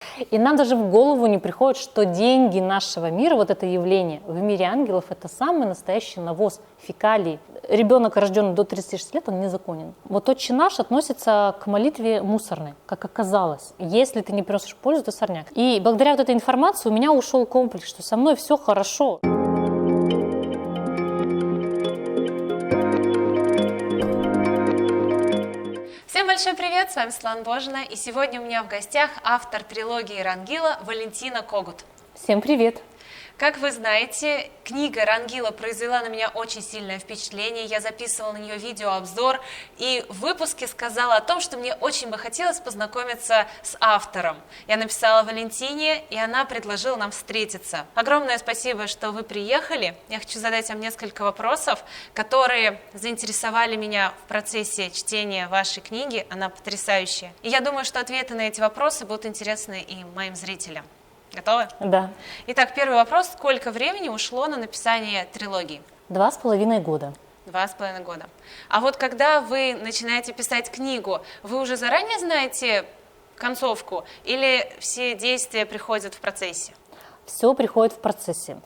И нам даже в голову не приходит, что деньги нашего мира, вот это явление в мире ангелов, это самый настоящий навоз, фекалий. Ребенок, рожденный до 36 лет, он незаконен. Вот «Отче наш» относится к молитве мусорной, как оказалось. Если ты не приносишь пользу, то сорняк. И благодаря вот этой информации у меня ушел комплекс, что со мной все хорошо. Всем большой привет, с вами Светлана Божина, и сегодня у меня в гостях автор трилогии Рангила Валентина Когут. Всем привет! Как вы знаете, книга Рангила произвела на меня очень сильное впечатление, я записывала на нее видеообзор и в выпуске сказала о том, что мне очень бы хотелось познакомиться с автором. Я написала Валентине, и она предложила нам встретиться. Огромное спасибо, что вы приехали. Я хочу задать вам несколько вопросов, которые заинтересовали меня в процессе чтения вашей книги, она потрясающая. И я думаю, что ответы на эти вопросы будут интересны и моим зрителям. Готовы? Да. Итак, первый вопрос. Сколько времени ушло на написание трилогии? 2,5 года. 2,5 года. А вот когда вы начинаете писать книгу, вы уже заранее знаете концовку или все действия приходят в процессе? Все приходит в процессе.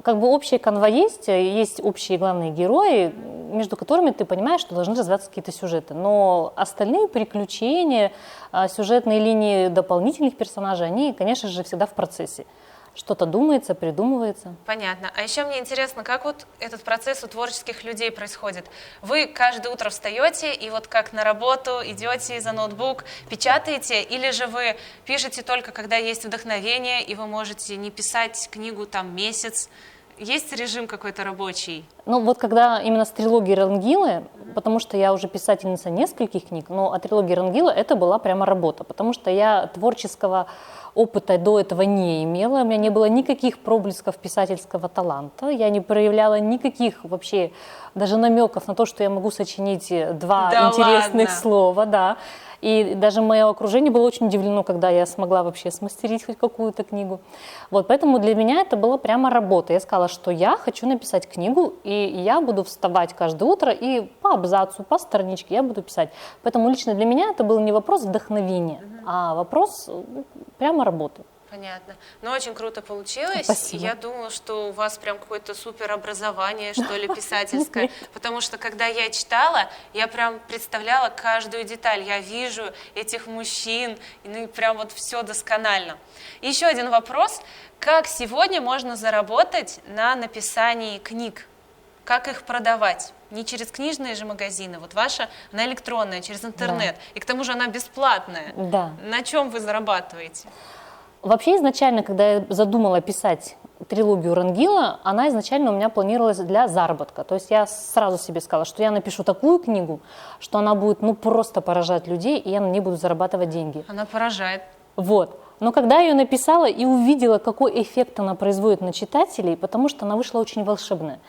Как бы общая канва есть общие главные герои, между которыми ты понимаешь, что должны развиваться какие-то сюжеты. Но остальные приключения, сюжетные линии дополнительных персонажей, они, конечно же, всегда в процессе. Что-то думается, придумывается. Понятно. А еще мне интересно, как вот этот процесс у творческих людей происходит? Вы каждое утро встаете и вот как на работу идете за ноутбук, печатаете, или же вы пишете только когда есть вдохновение, и вы можете не писать книгу там месяц? Есть режим какой-то рабочий? Ну вот когда именно с трилогией Рангилы, потому что я уже писательница нескольких книг, но от трилогии Рангила это была прямо работа, потому что я творческого опыта до этого не имела, у меня не было никаких проблесков писательского таланта, я не проявляла никаких вообще даже намеков на то, что я могу сочинить два интересных слова, да. И даже мое окружение было очень удивлено, когда я смогла вообще смастерить хоть какую-то книгу. Вот, поэтому для меня это была прямо работа. Я сказала, что я хочу написать книгу, и я буду вставать каждое утро и по абзацу, по страничке я буду писать. Поэтому лично для меня это был не вопрос вдохновения, а вопрос прямо работы. Понятно. Но очень круто получилось. Спасибо. Я думала, что у вас прям какое-то супер образование, что ли, писательское. Потому что, когда я читала, я прям представляла каждую деталь. Я вижу этих мужчин, ну и прям вот все досконально. И еще один вопрос. Как сегодня можно заработать на написании книг? Как их продавать? Не через книжные же магазины. Вот ваша, она электронная, через интернет. Да. И к тому же она бесплатная. Да. На чем вы зарабатываете? Вообще изначально, когда я задумала писать трилогию Рангила, она изначально у меня планировалась для заработка. То есть я сразу себе сказала, что я напишу такую книгу, что она будет просто поражать людей, и я на ней буду зарабатывать деньги. Она поражает. Вот. Но когда я ее написала и увидела, какой эффект она производит на читателей, потому что она вышла очень волшебная.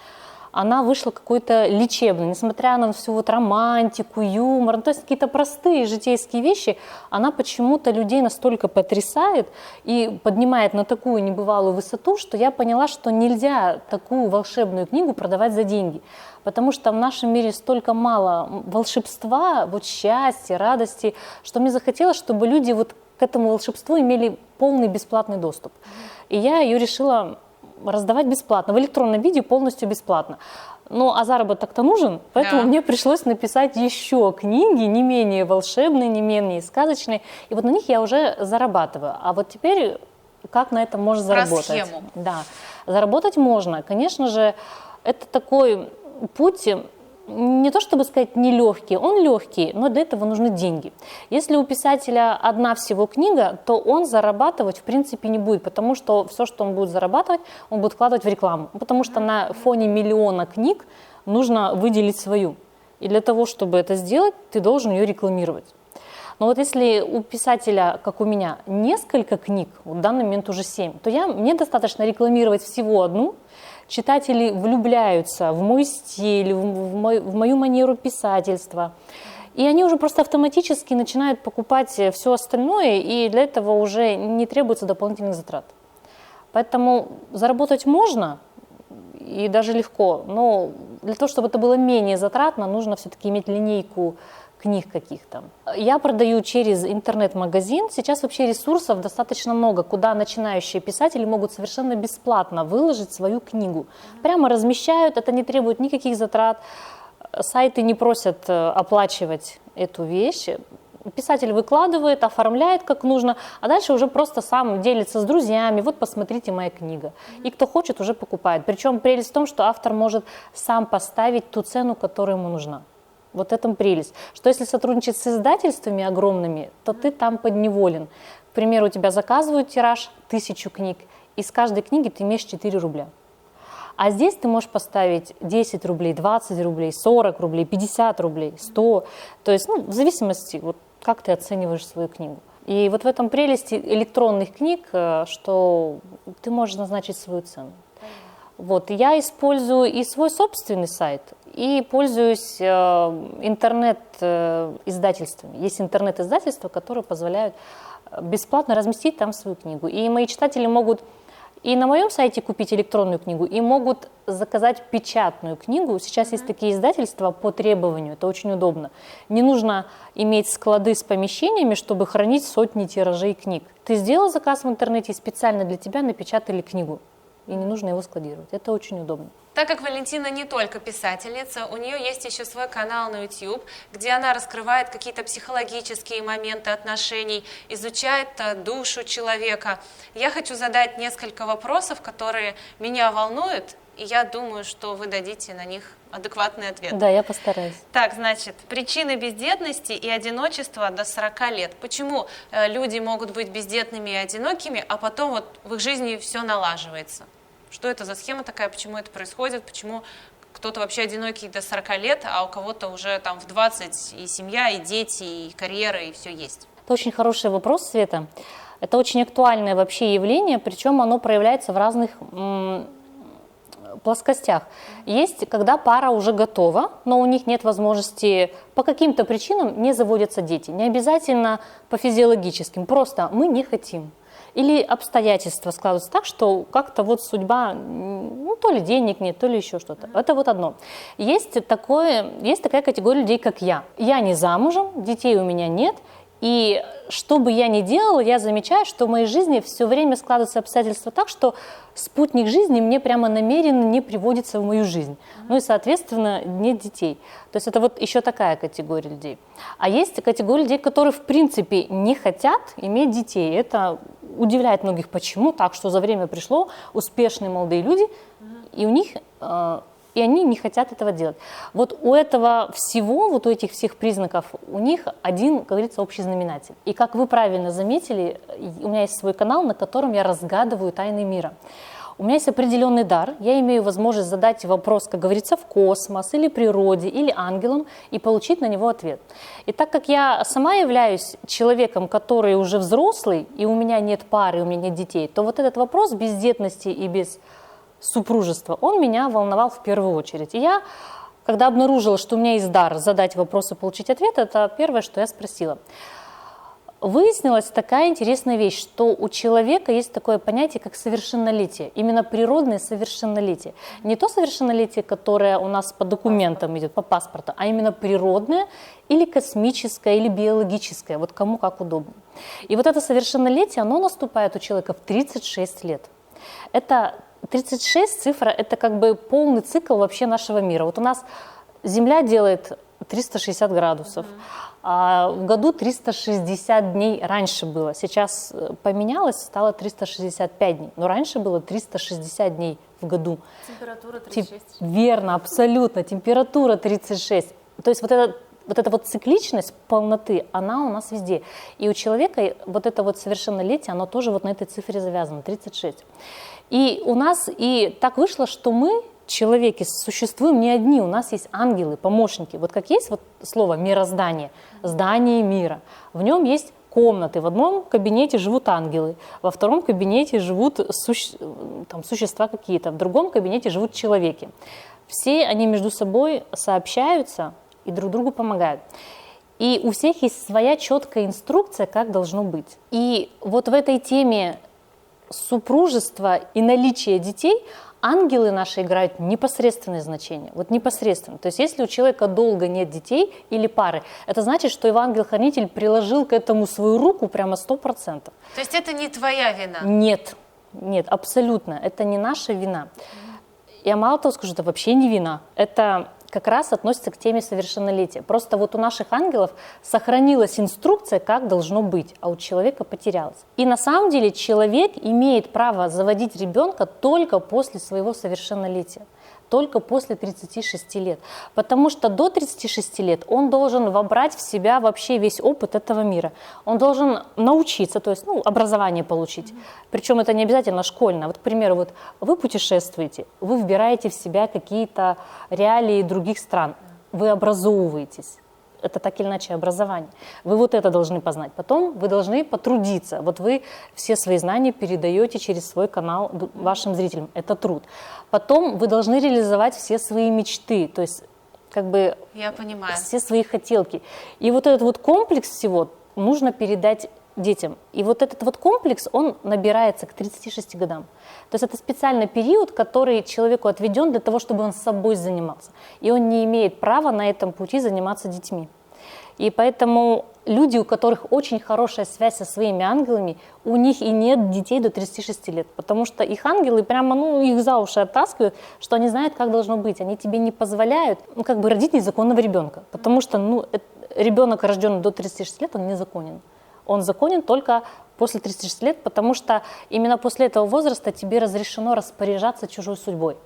Она вышла какой-то лечебной, несмотря на всю вот романтику, юмор, то есть какие-то простые житейские вещи, она почему-то людей настолько потрясает и поднимает на такую небывалую высоту, что я поняла, что нельзя такую волшебную книгу продавать за деньги, потому что в нашем мире столько мало волшебства, вот счастья, радости, что мне захотелось, чтобы люди вот к этому волшебству имели полный бесплатный доступ. И я ее решила раздавать бесплатно, в электронном виде полностью бесплатно. Ну, а заработок-то нужен, поэтому мне пришлось написать еще книги, не менее волшебные, не менее сказочные, и вот на них я уже зарабатываю. А вот теперь как на этом можно заработать? Про схему. Да, заработать можно. Конечно же, это такой путь, не то чтобы сказать нелегкий, он легкий, но для этого нужны деньги. Если у писателя одна всего книга, то он зарабатывать в принципе не будет, потому что все, что он будет зарабатывать, он будет вкладывать в рекламу, потому что на фоне миллиона книг нужно выделить свою. И для того, чтобы это сделать, ты должен ее рекламировать. Но вот если у писателя, как у меня, несколько книг, в данный момент уже 7, то мне достаточно рекламировать всего одну. Читатели влюбляются в мой стиль, в мою манеру писательства. И они уже просто автоматически начинают покупать все остальное, и для этого уже не требуется дополнительных затрат. Поэтому заработать можно, и даже легко, но для того, чтобы это было менее затратно, нужно все-таки иметь линейку книг каких-то. Я продаю через интернет-магазин. Сейчас вообще ресурсов достаточно много, куда начинающие писатели могут совершенно бесплатно выложить свою книгу. Прямо размещают, это не требует никаких затрат. Сайты не просят оплачивать эту вещь. Писатель выкладывает, оформляет как нужно, а дальше уже просто сам делится с друзьями. Вот посмотрите, моя книга. И кто хочет, уже покупает. Причем прелесть в том, что автор может сам поставить ту цену, которая ему нужна. Вот этом прелесть. Что если сотрудничать с издательствами огромными, то ты там подневолен. К примеру, у тебя заказывают тираж 1000 книг, и с каждой книги ты имеешь 4 рубля. А здесь ты можешь поставить 10 рублей, 20 рублей, 40 рублей, 50 рублей, 100. То есть, в зависимости, вот как ты оцениваешь свою книгу. И вот в этом прелести электронных книг, что ты можешь назначить свою цену. Вот, я использую и свой собственный сайт, и пользуюсь интернет-издательствами. Есть интернет-издательства, которые позволяют бесплатно разместить там свою книгу. И мои читатели могут и на моем сайте купить электронную книгу, и могут заказать печатную книгу. Сейчас есть такие издательства по требованию, это очень удобно. Не нужно иметь склады с помещениями, чтобы хранить сотни тиражей книг. Ты сделал заказ в интернете, и специально для тебя напечатали книгу, и не нужно его складировать. Это очень удобно. Так как Валентина не только писательница, у нее есть еще свой канал на YouTube, где она раскрывает какие-то психологические моменты отношений, изучает душу человека. Я хочу задать несколько вопросов, которые меня волнуют, и я думаю, что вы дадите на них адекватный ответ. Да, я постараюсь. Так, значит, причины бездетности и одиночества до 40 лет. Почему люди могут быть бездетными и одинокими, а потом вот в их жизни все налаживается? Что это за схема такая, почему это происходит, почему кто-то вообще одинокий до 40 лет, а у кого-то уже там в 20 и семья, и дети, и карьера, и все есть? Это очень хороший вопрос, Света. Это очень актуальное вообще явление, причем оно проявляется в разных плоскостях. Есть, когда пара уже готова, но у них нет возможности, по каким-то причинам не заводятся дети. Не обязательно по физиологическим, просто мы не хотим. Или обстоятельства складываются так, что как-то вот судьба, то ли денег нет, то ли еще что-то. Это вот одно. Есть такая категория людей, как я. Я не замужем, детей у меня нет. И что бы я ни делала, я замечаю, что в моей жизни все время складываются обстоятельства так, что спутник жизни мне прямо намеренно не приводится в мою жизнь. Ну и, соответственно, нет детей. То есть это вот еще такая категория людей. А есть категория людей, которые в принципе не хотят иметь детей. Это удивляет многих, почему так, что за время пришло успешные молодые люди, и у них... И они не хотят этого делать. Вот у этого всего, вот у этих всех признаков, у них один, как говорится, общий знаменатель. И как вы правильно заметили, у меня есть свой канал, на котором я разгадываю тайны мира. У меня есть определенный дар, я имею возможность задать вопрос, как говорится, в космос, или природе, или ангелам, и получить на него ответ. И так как я сама являюсь человеком, который уже взрослый, и у меня нет пары, у меня нет детей, то вот этот вопрос бездетности и без супружества, он меня волновал в первую очередь. И я, когда обнаружила, что у меня есть дар задать вопрос и получить ответ, это первое, что я спросила. Выяснилась такая интересная вещь, что у человека есть такое понятие, как совершеннолетие, именно природное совершеннолетие. Не то совершеннолетие, которое у нас по документам идет, по паспорту, а именно природное или космическое, или биологическое, вот кому как удобно. И вот это совершеннолетие, оно наступает у человека в 36 лет. Это 36 цифра, это как бы полный цикл вообще нашего мира. Вот у нас Земля делает 360 градусов, а в году 360 дней раньше было. Сейчас поменялось, стало 365 дней, но раньше было 360 дней в году. Температура 36. Верно, абсолютно, температура 36. То есть вот эта вот цикличность полноты, она у нас везде. И у человека вот это вот совершеннолетие, оно тоже вот на этой цифре завязано, 36. И у нас и так вышло, что мы, человеки, существуем не одни, у нас есть ангелы, помощники. Вот как есть вот слово «мироздание», здание мира, в нем есть комнаты. В одном кабинете живут ангелы, во втором кабинете живут существа какие-то, в другом кабинете живут человеки. Все они между собой сообщаются и друг другу помогают. И у всех есть своя четкая инструкция, как должно быть. И вот в этой теме супружества и наличия детей ангелы наши играют непосредственное значение. Вот непосредственно. То есть если у человека долго нет детей или пары, это значит, что его ангел-хранитель приложил к этому свою руку прямо 100%. То есть это не твоя вина? Нет, нет, абсолютно. Это не наша вина. Я мало того скажу, это вообще не вина. Это как раз относится к теме совершеннолетия. Просто вот у наших ангелов сохранилась инструкция, как должно быть, а у человека потерялась. И на самом деле человек имеет право заводить ребенка только после своего совершеннолетия, только после 36 лет. Потому что до 36 лет он должен вобрать в себя вообще весь опыт этого мира. Он должен научиться, то есть образование получить. Причем это не обязательно школьное. Вот, к примеру, вот вы путешествуете, вы вбираете в себя какие-то реалии других стран, вы образовываетесь. Это так или иначе образование. Вы вот это должны познать. Потом вы должны потрудиться. Вот вы все свои знания передаете через свой канал вашим зрителям. Это труд. Потом вы должны реализовать все свои мечты. То есть как бы Я понимаю. все свои хотелки. И вот этот вот комплекс всего нужно передать детям. И вот этот вот комплекс, он набирается к 36 годам. То есть это специальный период, который человеку отведен для того, чтобы он собой занимался. И он не имеет права на этом пути заниматься детьми. И поэтому люди, у которых очень хорошая связь со своими ангелами, у них и нет детей до 36 лет. Потому что их ангелы прямо, их за уши оттаскивают, что они знают, как должно быть. Они тебе не позволяют, родить незаконного ребенка. Потому что, ребенок, рожденный до 36 лет, он незаконен. Он законен только после 36 лет, потому что именно после этого возраста тебе разрешено распоряжаться чужой судьбой.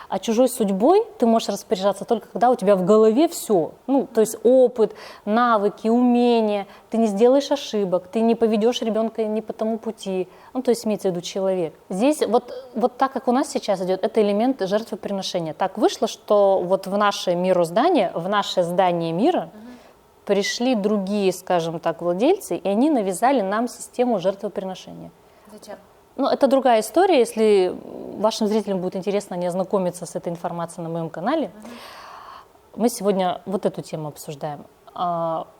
А чужой судьбой ты можешь распоряжаться только когда у тебя в голове все. То есть опыт, навыки, умения, ты не сделаешь ошибок, ты не поведешь ребенка не по тому пути. То есть имеется в виду человек. Здесь вот так, как у нас сейчас идет, это элемент жертвоприношения. Так вышло, что вот в наше мироздание, в наше здание мира пришли другие, скажем так, владельцы, и они навязали нам систему жертвоприношения. Зачем? Это другая история. Если вашим зрителям будет интересно, они ознакомятся с этой информацией на моем канале. Мы сегодня вот эту тему обсуждаем.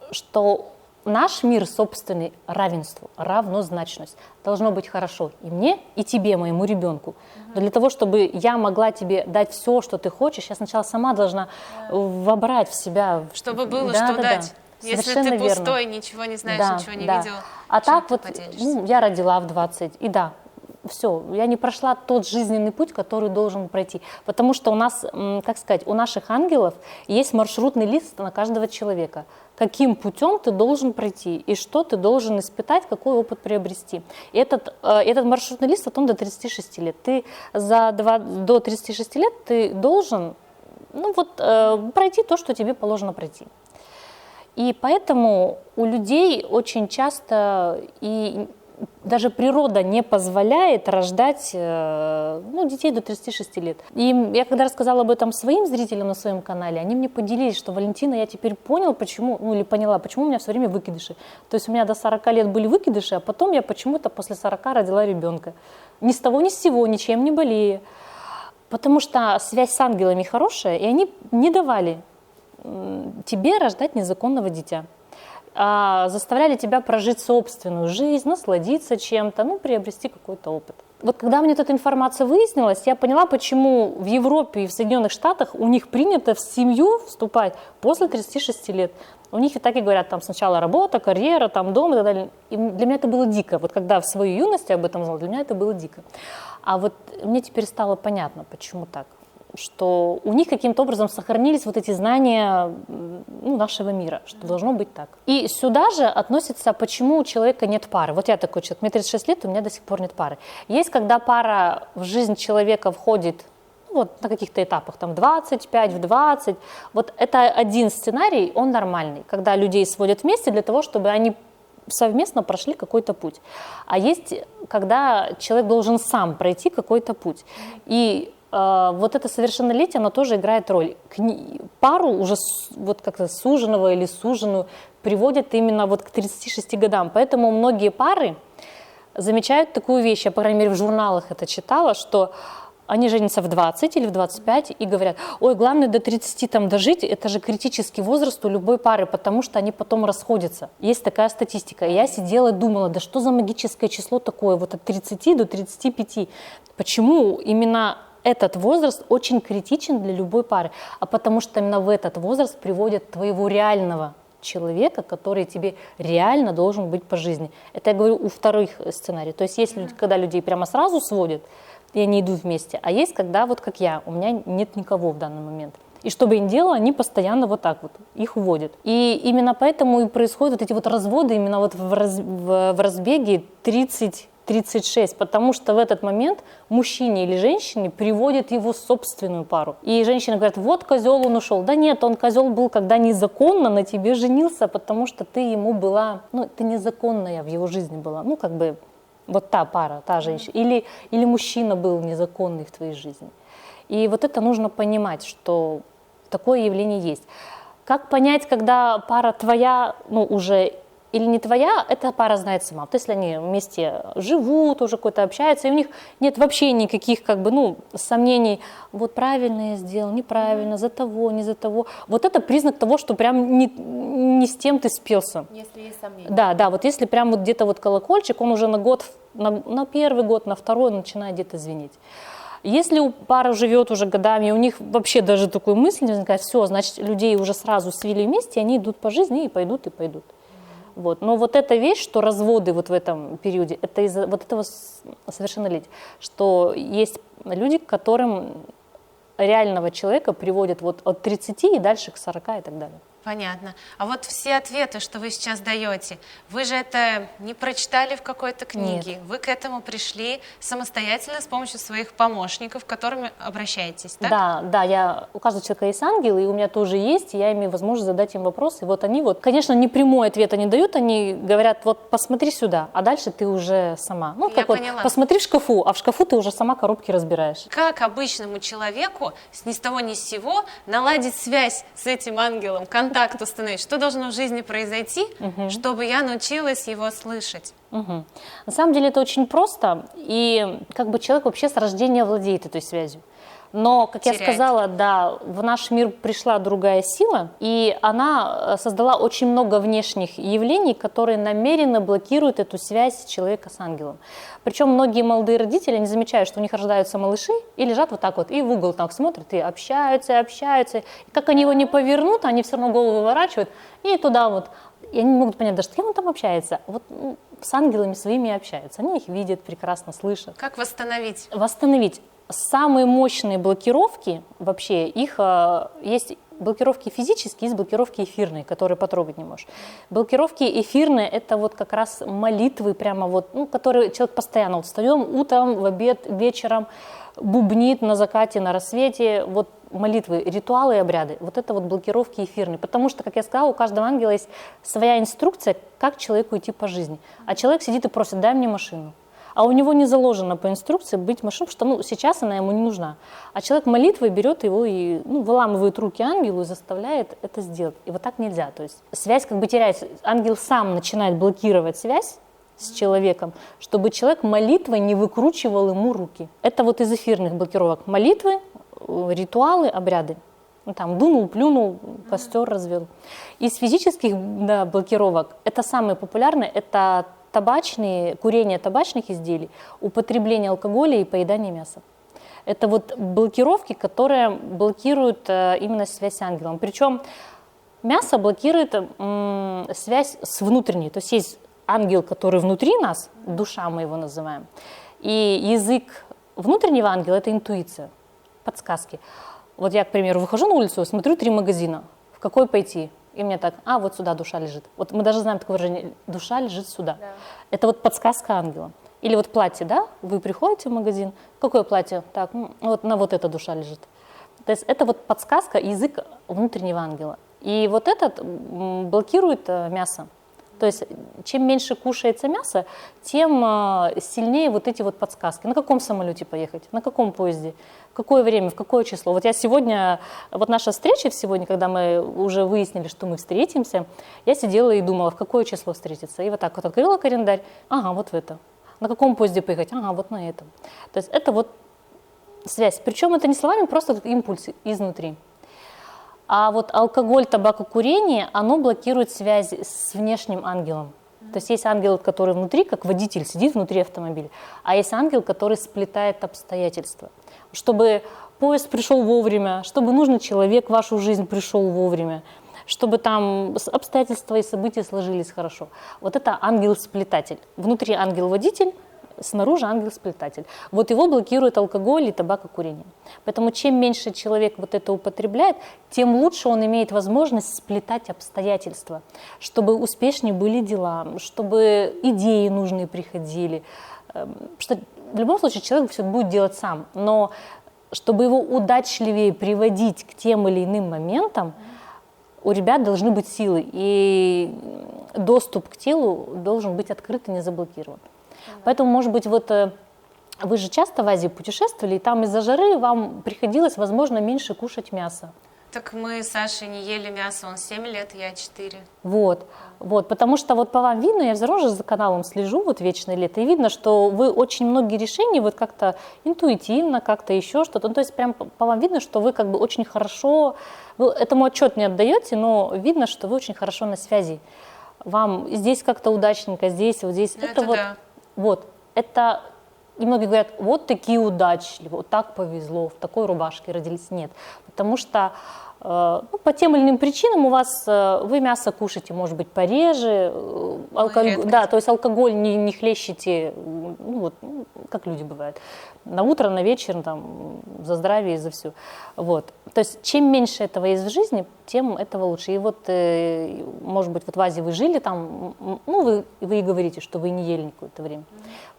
Что наш мир собственный равенству, равнозначность. Должно быть хорошо и мне, и тебе, моему ребенку. Но для того, чтобы я могла тебе дать все, что ты хочешь, я сначала сама должна вобрать в себя. Чтобы было что дать. Если ты пустой, верно. Ничего не знаешь, ничего не видел. А так вот, я родила в 20, и все, я не прошла тот жизненный путь, который должен пройти. Потому что у нас, у наших ангелов есть маршрутный лист на каждого человека. Каким путем ты должен пройти, и что ты должен испытать, какой опыт приобрести. И этот маршрутный лист, он до 36 лет. Ты до 36 лет ты должен пройти то, что тебе положено пройти. И поэтому у людей очень часто и даже природа не позволяет рождать детей до 36 лет. И я когда рассказала об этом своим зрителям на своем канале, они мне поделились, что Валентина, я теперь поняла, почему, поняла, почему у меня все время выкидыши. То есть у меня до 40 лет были выкидыши, а потом я почему-то после 40 родила ребенка. Ни с того ни с сего, ничем не болея. Потому что связь с ангелами хорошая, и они не давали тебе рождать незаконного дитя. Заставляли тебя прожить собственную жизнь, насладиться чем-то, приобрести какой-то опыт. Вот когда мне эта информация выяснилась, я поняла, почему в Европе и в Соединенных Штатах у них принято в семью вступать после 36 лет. У них и так и говорят, там сначала работа, карьера, там дом и так далее. И для меня это было дико. Вот когда в свою юность я об этом знала, для меня это было дико. А вот мне теперь стало понятно, почему так. Что у них каким-то образом сохранились вот эти знания нашего мира, что должно быть так. И сюда же относится, почему у человека нет пары. Вот я такой человек, мне 36 лет, у меня до сих пор нет пары. Есть, когда пара в жизнь человека входит на каких-то этапах, там 25, в 20. Вот это один сценарий, он нормальный, когда людей сводят вместе для того, чтобы они совместно прошли какой-то путь. А есть, когда человек должен сам пройти какой-то путь. И вот это совершеннолетие, оно тоже играет роль. Пару уже как-то суженого или суженую приводят именно к 36 годам. Поэтому многие пары замечают такую вещь, я, по крайней мере, в журналах это читала, что они женятся в 20 или в 25 и говорят, ой, главное до 30 там дожить, это же критический возраст у любой пары, потому что они потом расходятся. Есть такая статистика. И я сидела и думала, да что за магическое число такое, вот от 30 до 35. Почему именно этот возраст очень критичен для любой пары? А потому что именно в этот возраст приводят твоего реального человека, который тебе реально должен быть по жизни. Это я говорю у вторых сценариев. То есть есть люди, когда людей прямо сразу сводят, и они идут вместе. А есть, когда вот как я, у меня нет никого в данный момент. И что бы я ни делала, они постоянно вот так вот их уводят. И именно поэтому и происходят вот эти вот разводы именно вот в разбеге 30-36, потому что в этот момент мужчине или женщине приводят его собственную пару. И женщина говорит, вот козел он ушел. Да нет, он козел был, когда незаконно на тебе женился, потому что ты ему была, ну, ты незаконная в его жизни была, ну, как бы вот та пара, та женщина. Или мужчина был незаконный в твоей жизни. И вот это нужно понимать, что такое явление есть. Как понять, когда пара твоя, ну, уже или не твоя, эта пара знает сама. То есть, если они вместе живут, уже какой-то общаются, и у них нет вообще никаких, как бы, ну, сомнений, вот правильно я сделал, неправильно, за того, не за того. Вот это признак того, что прям не с тем ты спелся. Если есть сомнения. Да, вот если прям вот где-то вот колокольчик, он уже на год, на первый год, на второй начинает где-то звенеть. Если у пары живет уже годами, и у них вообще даже такой мысль не возникает, все, значит, людей уже сразу свели вместе, они идут по жизни и пойдут, и пойдут. Вот. Но вот эта вещь, что разводы вот в этом периоде, это из-за вот этого совершеннолетия, что есть люди, к которым реального человека приводят вот от 30 и дальше к 40 и так далее. Понятно. А вот все ответы, что вы сейчас даете, вы же это не прочитали в какой-то книге? Нет. Вы к этому пришли самостоятельно с помощью своих помощников, к которым обращаетесь, так? Да, у каждого человека есть ангел, и у меня тоже есть, и я имею возможность задать им вопросы. И вот они вот, конечно, не прямой ответ они дают, они говорят, вот посмотри сюда, а дальше ты уже сама. Ну, как вот, поняла. посмотри в шкафу, а в шкафу ты уже сама коробки разбираешь. Как обычному человеку ни с того ни с сего наладить связь с этим ангелом, контакт установить? Что должно в жизни произойти, чтобы я научилась его слышать? На самом деле это очень просто, и как бы человек вообще с рождения владеет этой связью. Но, как я сказала, да, в наш мир пришла другая сила, и она создала очень много внешних явлений, которые намеренно блокируют эту связь человека с ангелом. Причем многие молодые родители не замечают, что у них рождаются малыши и лежат вот так вот, и в угол так смотрят, и общаются. И как они его не повернут, они все равно голову выворачивают, и туда вот. И они не могут понять, да с кем он там общается. Вот с ангелами своими общаются. Они их видят, прекрасно слышат. Как восстановить? Восстановить. Самые мощные блокировки, вообще, их есть блокировки физические, есть блокировки эфирные, которые потрогать не можешь. Блокировки эфирные – это вот как раз молитвы, прямо вот, ну, которые человек постоянно, вот встаем утром, в обед, вечером, бубнит на закате, на рассвете, вот молитвы, ритуалы и обряды. Вот это вот блокировки эфирные. Потому что, как я сказала, у каждого ангела есть своя инструкция, как человеку идти по жизни. А человек сидит и просит, дай мне машину. А у него не заложено по инструкции быть машиной, потому что сейчас она ему не нужна. А человек молитвой берет его и выламывает руки ангелу и заставляет это сделать. И вот так нельзя. То есть связь как бы теряется. Ангел сам начинает блокировать связь с человеком, чтобы человек молитвой не выкручивал ему руки. Это вот из эфирных блокировок. Молитвы, ритуалы, обряды. Там дунул, плюнул, костер развел. Из физических блокировок, это самые популярные, это курение табачных изделий, употребление алкоголя и поедание мяса. Это вот блокировки, которые блокируют именно связь с ангелом. Причем мясо блокирует связь с внутренней. То есть есть ангел, который внутри нас, душа мы его называем. И язык внутреннего ангела – это интуиция, подсказки. Вот я, к примеру, выхожу на улицу, смотрю 3 магазина, в какой пойти? И мне так, вот сюда душа лежит. Вот мы даже знаем такое выражение, душа лежит сюда. Да. Это вот подсказка ангела. Или вот платье, да, вы приходите в магазин, какое платье? Так, вот на вот эта душа лежит. То есть это вот подсказка, язык внутреннего ангела. И вот этот блокирует мясо. То есть чем меньше кушается мясо, тем сильнее вот эти вот подсказки. На каком самолете поехать, на каком поезде, в какое время, в какое число. Вот я сегодня, вот наша встреча сегодня, когда мы уже выяснили, что мы встретимся, я сидела и думала, в какое число встретиться. И вот так вот открыла календарь, вот в это. На каком поезде поехать? Вот на этом. То есть это вот связь. Причем это не словами, просто как импульс изнутри. А вот алкоголь, табакокурение, оно блокирует связь с внешним ангелом. То есть ангел, который внутри, как водитель, сидит внутри автомобиля, а есть ангел, который сплетает обстоятельства. Чтобы поезд пришел вовремя, чтобы нужный человек в вашу жизнь пришел вовремя, чтобы там обстоятельства и события сложились хорошо. Вот это ангел-сплетатель. Внутри ангел-водитель, снаружи ангел-сплетатель. Вот его блокирует алкоголь и табакокурение. Поэтому чем меньше человек вот это употребляет, тем лучше он имеет возможность сплетать обстоятельства, чтобы успешнее были дела, чтобы идеи нужные приходили. Что в любом случае человек все будет делать сам, но чтобы его удачливее приводить к тем или иным моментам, у ребят должны быть силы, и доступ к телу должен быть открыт и не заблокирован. Поэтому, может быть, вот вы же часто в Азии путешествовали, и там из-за жары вам приходилось, возможно, меньше кушать мясо. Так мы с Сашей не ели мясо, он 7 лет, я 4. Вот, потому что вот по вам видно, я все равно же за каналом слежу, вот «Вечное лето», и видно, что вы очень многие решения вот как-то интуитивно, как-то еще что-то, ну, то есть прям по вам видно, что вы как бы очень хорошо, вы этому отчет не отдаете, но видно, что вы очень хорошо на связи. Вам здесь как-то удачненько, здесь, вот здесь. Это вот, да. Вот, это, и многие говорят, вот такие удачливые, вот так повезло, в такой рубашке родились. Нет, потому что по тем или иным причинам у вас, вы мясо кушаете, может быть, пореже, да, то есть алкоголь не хлещете, ну, вот, как люди бывают, на утро, на вечер, там, за здравие и за все. Вот. То есть чем меньше этого есть в жизни, тем этого лучше. И вот, может быть, вот в Азии вы жили там, ну, вы и говорите, что вы не ели какое-то время.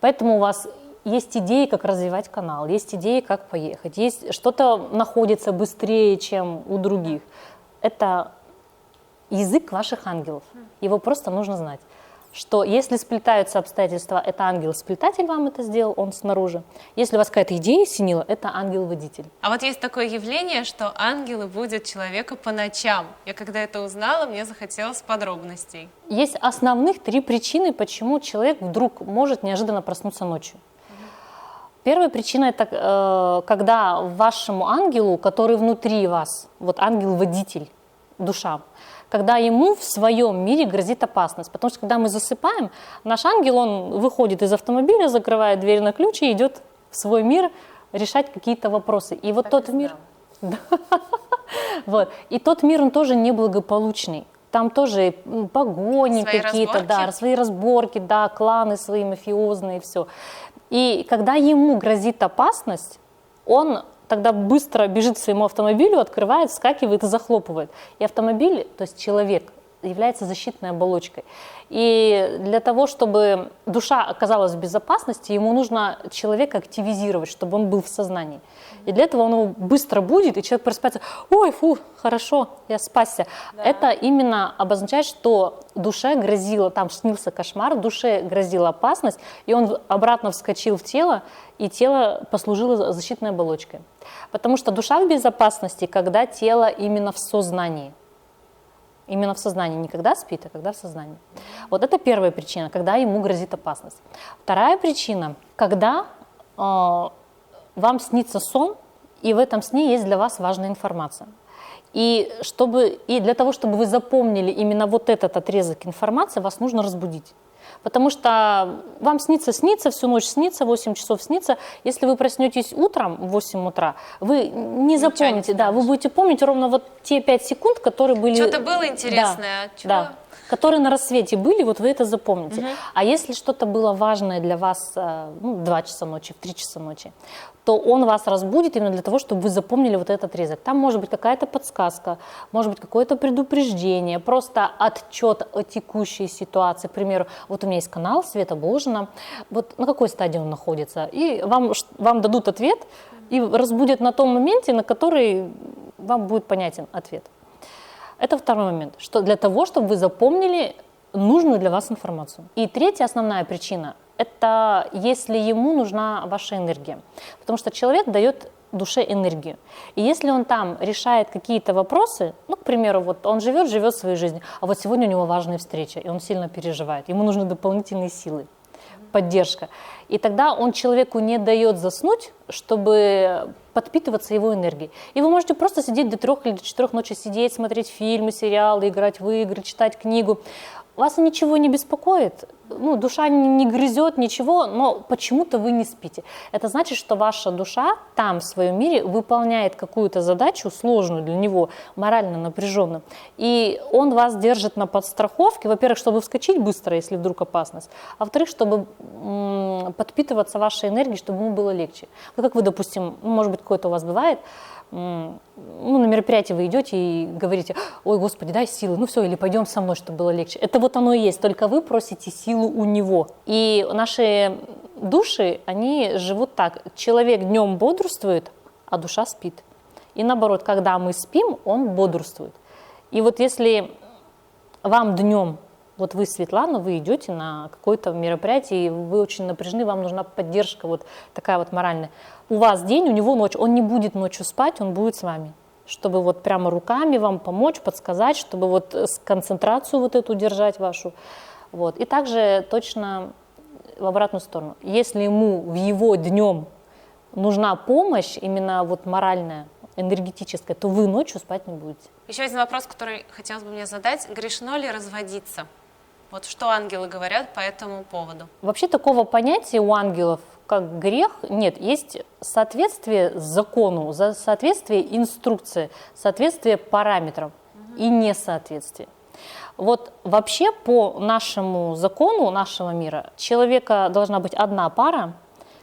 Поэтому у вас есть идеи, как развивать канал, есть идеи, как поехать, есть что-то находится быстрее, чем у других. Это язык ваших ангелов. Его просто нужно знать, что если сплетаются обстоятельства, это ангел-сплетатель вам это сделал, он снаружи. Если у вас какая-то идея осенила, это ангел-водитель. А вот есть такое явление, что ангелы будут человека по ночам. Я когда это узнала, мне захотелось подробностей. Есть основных 3 причины, почему человек вдруг может неожиданно проснуться ночью. Первая причина – это когда вашему ангелу, который внутри вас, вот ангел-водитель, душа, когда ему в своем мире грозит опасность. Потому что когда мы засыпаем, наш ангел, он выходит из автомобиля, закрывает дверь на ключ и идет в свой мир решать какие-то вопросы. И вот тот мир… И тот мир, он тоже неблагополучный. Там тоже погони какие-то, да, свои разборки, да, кланы свои мафиозные, все. И когда ему грозит опасность, он тогда быстро бежит к своему автомобилю, открывает, вскакивает и захлопывает. И автомобиль, то есть человек, является защитной оболочкой. И для того, чтобы душа оказалась в безопасности, ему нужно человека активизировать, чтобы он был в сознании. И для этого он его быстро будет, и человек просыпается: ой, фу, хорошо, я спасся. Да. Это именно обозначает, что душе грозила, там снился кошмар, душе грозила опасность, и он обратно вскочил в тело, и тело послужило защитной оболочкой. Потому что душа в безопасности, когда тело именно в сознании. Именно в сознании, не когда спит, а когда в сознании. Вот это первая причина, когда ему грозит опасность. Вторая причина, когда вам снится сон, и в этом сне есть для вас важная информация. И для того, чтобы вы запомнили именно вот этот отрезок информации, вас нужно разбудить. Потому что вам снится, всю ночь снится, 8 часов снится. Если вы проснетесь утром в 8 утра, вы не запомните, да, вы будете помнить ровно вот те 5 секунд, которые были… Что-то было интересное. Да, которые на рассвете были, вот вы это запомните. А если что-то было важное для вас в 2 часа ночи, в 3 часа ночи, то он вас разбудит именно для того, чтобы вы запомнили вот этот отрезок. Там может быть какая-то подсказка, может быть какое-то предупреждение, просто отчет о текущей ситуации. К примеру, вот у меня есть канал Света Божина, вот на какой стадии он находится, и вам дадут ответ и разбудят на том моменте, на который вам будет понятен ответ. Это второй момент, что для того, чтобы вы запомнили нужную для вас информацию. И третья основная причина – это если ему нужна ваша энергия. Потому что человек дает душе энергию. И если он там решает какие-то вопросы, к примеру, вот он живет своей жизнью, а вот сегодня у него важная встреча, и он сильно переживает, ему нужны дополнительные силы. поддержка. И тогда он человеку не дает заснуть, чтобы подпитываться его энергией. И вы можете просто сидеть до 3 или до 4 ночи, сидеть, смотреть фильмы, сериалы, играть в игры, читать книгу. Вас ничего не беспокоит, ну, душа не грызет, ничего, но почему-то вы не спите. Это значит, что ваша душа там, в своем мире, выполняет какую-то задачу сложную для него, морально напряженную. И он вас держит на подстраховке, во-первых, чтобы вскочить быстро, если вдруг опасность, а во-вторых, чтобы подпитываться вашей энергией, чтобы ему было легче. Вот как вы, допустим, может быть, какое-то у вас бывает, ну, на мероприятие вы идете и говорите: ой, Господи, дай силы, ну все, или пойдем со мной, чтобы было легче. Это вот оно и есть, только вы просите силу у него. И наши души, они живут так. Человек днем бодрствует, а душа спит. И наоборот, когда мы спим, он бодрствует. И вот если вам днем, вот вы, Светлана, вы идете на какое-то мероприятие, и вы очень напряжены, вам нужна поддержка вот такая вот моральная. У вас день, у него ночь, он не будет ночью спать, он будет с вами, чтобы вот прямо руками вам помочь, подсказать, чтобы вот концентрацию вот эту держать вашу. Вот. И также точно в обратную сторону. Если ему в его днем нужна помощь, именно вот моральная, энергетическая, то вы ночью спать не будете. Еще один вопрос, который хотелось бы мне задать. Грешно ли разводиться? Вот что ангелы говорят по этому поводу? Вообще такого понятия у ангелов, как грех, нет. Есть соответствие закону, соответствие инструкции, соответствие параметрам и несоответствие. Вот вообще по нашему закону нашего мира человека должна быть одна пара,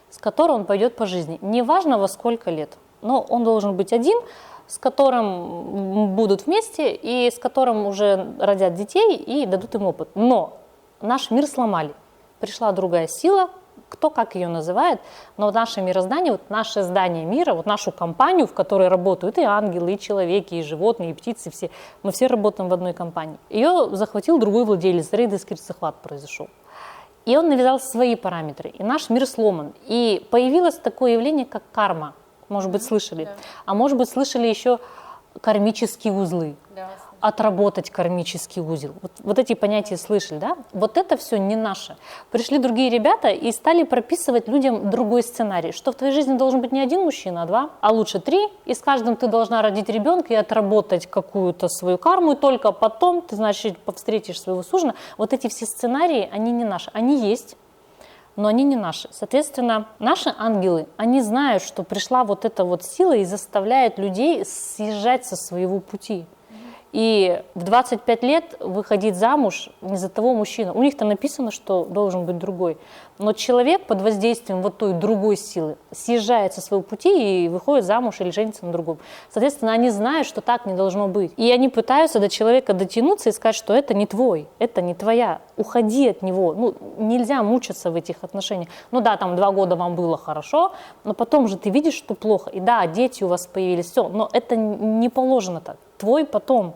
с которой он пойдет по жизни. Неважно во сколько лет, но он должен быть один, с которым будут вместе и с которым уже родят детей и дадут им опыт. Но наш мир сломали. Пришла другая сила, кто как ее называет, но наше мироздание, вот наше здание мира, вот нашу компанию, в которой работают и ангелы, и человеки, и животные, и птицы, все, мы все работаем в одной компании. Ее захватил другой владелец, рейдерский захват произошел. И он навязал свои параметры, и наш мир сломан. И появилось такое явление, как карма. Может быть, слышали. Да. А может быть, слышали еще кармические узлы. Да. Отработать кармический узел. Вот эти понятия слышали, да? Вот это все не наше. Пришли другие ребята и стали прописывать людям другой сценарий, что в твоей жизни должен быть не один мужчина, а 2, а лучше 3, и с каждым ты должна родить ребенка и отработать какую-то свою карму, и только потом ты, значит, встретишь своего суженого. Вот эти все сценарии, они не наши. Они есть, но они не наши. Соответственно, наши ангелы, они знают, что пришла вот эта вот сила и заставляет людей съезжать со своего пути. И в 25 лет выходить замуж не за того мужчину. У них там написано, что должен быть другой. Но человек под воздействием вот той другой силы съезжает со своего пути и выходит замуж или женится на другом. Соответственно, они знают, что так не должно быть. И они пытаются до человека дотянуться и сказать, что это не твой, это не твоя. Уходи от него. Ну, нельзя мучиться в этих отношениях. Ну да, там 2 года вам было хорошо, но потом же ты видишь, что плохо. И да, дети у вас появились, все, но это не положено так. Твой потом.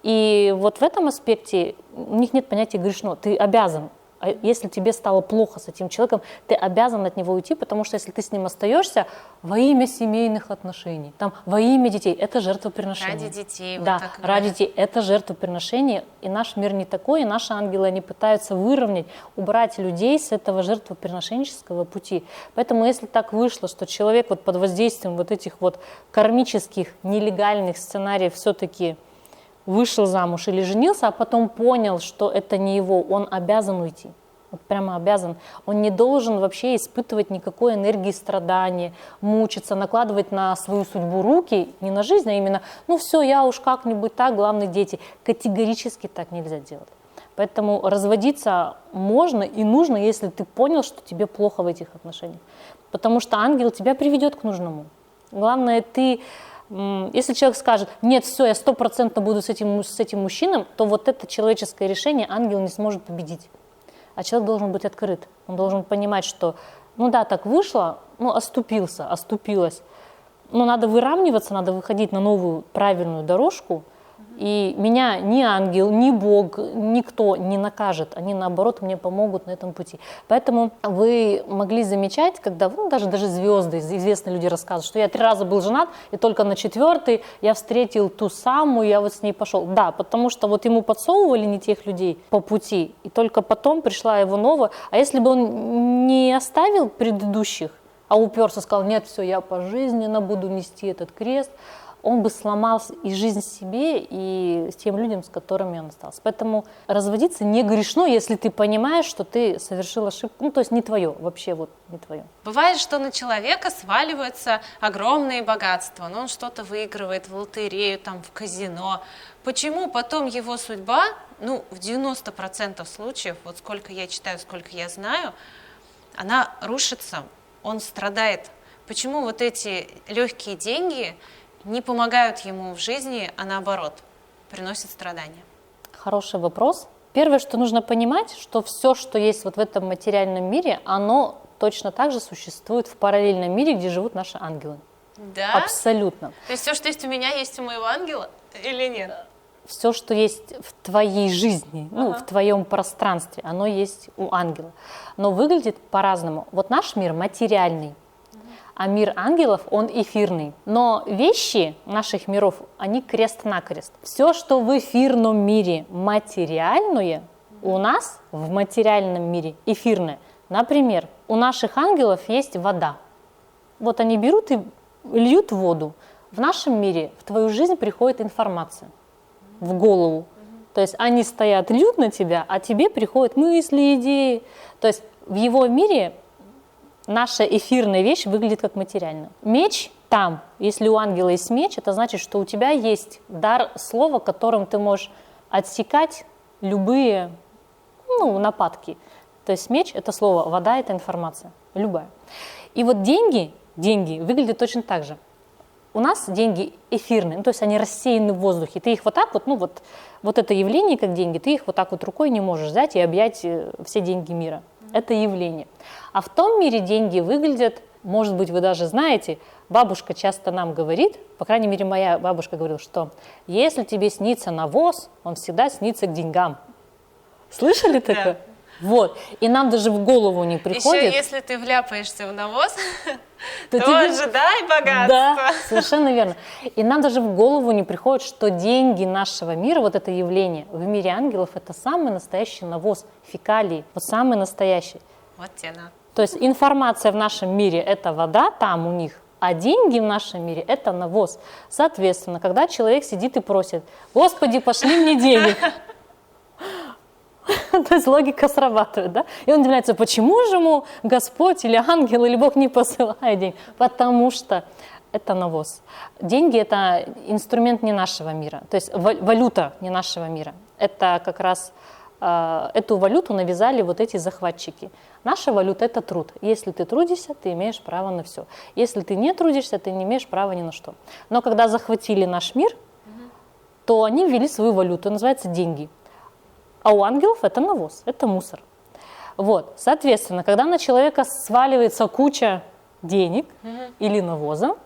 И вот в этом аспекте у них нет понятия грешно. Ты обязан. А если тебе стало плохо с этим человеком, ты обязан от него уйти, потому что если ты с ним остаешься во имя семейных отношений, там, во имя детей, это жертвоприношение. Ради детей. Да, вот так ради детей, это жертвоприношение. И наш мир не такой, и наши ангелы, они пытаются выровнять, убрать людей с этого жертвоприношенческого пути. Поэтому если так вышло, что человек вот под воздействием вот этих вот кармических, нелегальных сценариев все-таки вышел замуж или женился, а потом понял, что это не его, он обязан уйти. Вот прямо обязан. Он не должен вообще испытывать никакой энергии страдания, мучиться, накладывать на свою судьбу руки, не на жизнь, а именно, ну все, я уж как-нибудь так, главное дети. Категорически так нельзя делать. Поэтому разводиться можно и нужно, если ты понял, что тебе плохо в этих отношениях. Потому что ангел тебя приведет к нужному. Главное, если человек скажет, нет, все, я 100% буду с этим мужчиной, то вот это человеческое решение ангел не сможет победить. А человек должен быть открыт. Он должен понимать, что, ну да, так вышло, ну оступился, оступилась. Но надо выравниваться, надо выходить на новую правильную дорожку И меня ни ангел, ни Бог, никто не накажет. Они, наоборот, мне помогут на этом пути. Поэтому вы могли замечать, когда даже звезды, известные люди рассказывают, что я 3 раза был женат, и только на 4-й я встретил ту самую, я вот с ней пошел. Да, потому что вот ему подсовывали не тех людей по пути, и только потом пришла его новая. А если бы он не оставил предыдущих, а уперся, сказал, нет, все, я пожизненно буду нести этот крест, он бы сломал и жизнь себе, и с тем людям, с которыми он остался. Поэтому разводиться не грешно, если ты понимаешь, что ты совершил ошибку. Ну, то есть не твое, вообще вот не твое. Бывает, что на человека сваливаются огромные богатства, но он что-то выигрывает в лотерею, там, в казино. Почему потом его судьба, в 90% случаев, вот сколько я читаю, сколько я знаю, она рушится, он страдает. Почему вот эти легкие деньги не помогают ему в жизни, а наоборот, приносят страдания? Хороший вопрос. Первое, что нужно понимать, что все, что есть вот в этом материальном мире, оно точно так же существует в параллельном мире, где живут наши ангелы. Да? Абсолютно. То есть все, что есть у меня, есть у моего ангела или нет? Все, что есть в твоей жизни, в твоем пространстве, оно есть у ангела. Но выглядит по-разному. Вот наш мир материальный, а мир ангелов, он эфирный. Но вещи наших миров, они крест-накрест. Все, что в эфирном мире материальное, у нас в материальном мире эфирное. Например, у наших ангелов есть вода. Вот они берут и льют воду. В нашем мире в твою жизнь приходит информация в голову. То есть они стоят, льют на тебя, а тебе приходят мысли, идеи. То есть в его мире наша эфирная вещь выглядит как материальная. Меч там, если у ангела есть меч, это значит, что у тебя есть дар слова, которым ты можешь отсекать любые нападки. То есть меч – это слово, вода – это информация, любая. И вот деньги выглядят точно так же. У нас деньги эфирные, то есть они рассеяны в воздухе. Ты их вот так вот это явление как деньги, ты их вот так вот рукой не можешь взять и объять все деньги мира. Это явление. А в том мире деньги выглядят, может быть, вы даже знаете, бабушка часто нам говорит, по крайней мере, моя бабушка говорила, что если тебе снится навоз, он всегда снится к деньгам. Слышали такое? Да. Вот. И нам даже в голову не приходит. Еще если ты вляпаешься в навоз, то ожидай богатства. Да, совершенно верно. И нам даже в голову не приходит, что деньги нашего мира, вот это явление в мире ангелов, это самый настоящий навоз, фекалии, вот самый настоящий. Вот тебе на. То есть информация в нашем мире – это вода там у них, а деньги в нашем мире – это навоз. Соответственно, когда человек сидит и просит, Господи, пошли мне денег, то есть логика срабатывает, да? И он удивляется, почему же ему Господь или ангел или Бог не посылает деньги? Потому что это навоз. Деньги – это инструмент не нашего мира, то есть валюта не нашего мира. Это как раз эту валюту навязали вот эти захватчики. Наша валюта – это труд. Если ты трудишься, ты имеешь право на все. Если ты не трудишься, ты не имеешь права ни на что. Но когда захватили наш мир, то они ввели свою валюту, называется деньги. А у ангелов это навоз, это мусор. Вот, соответственно, когда на человека сваливается куча денег или навоза,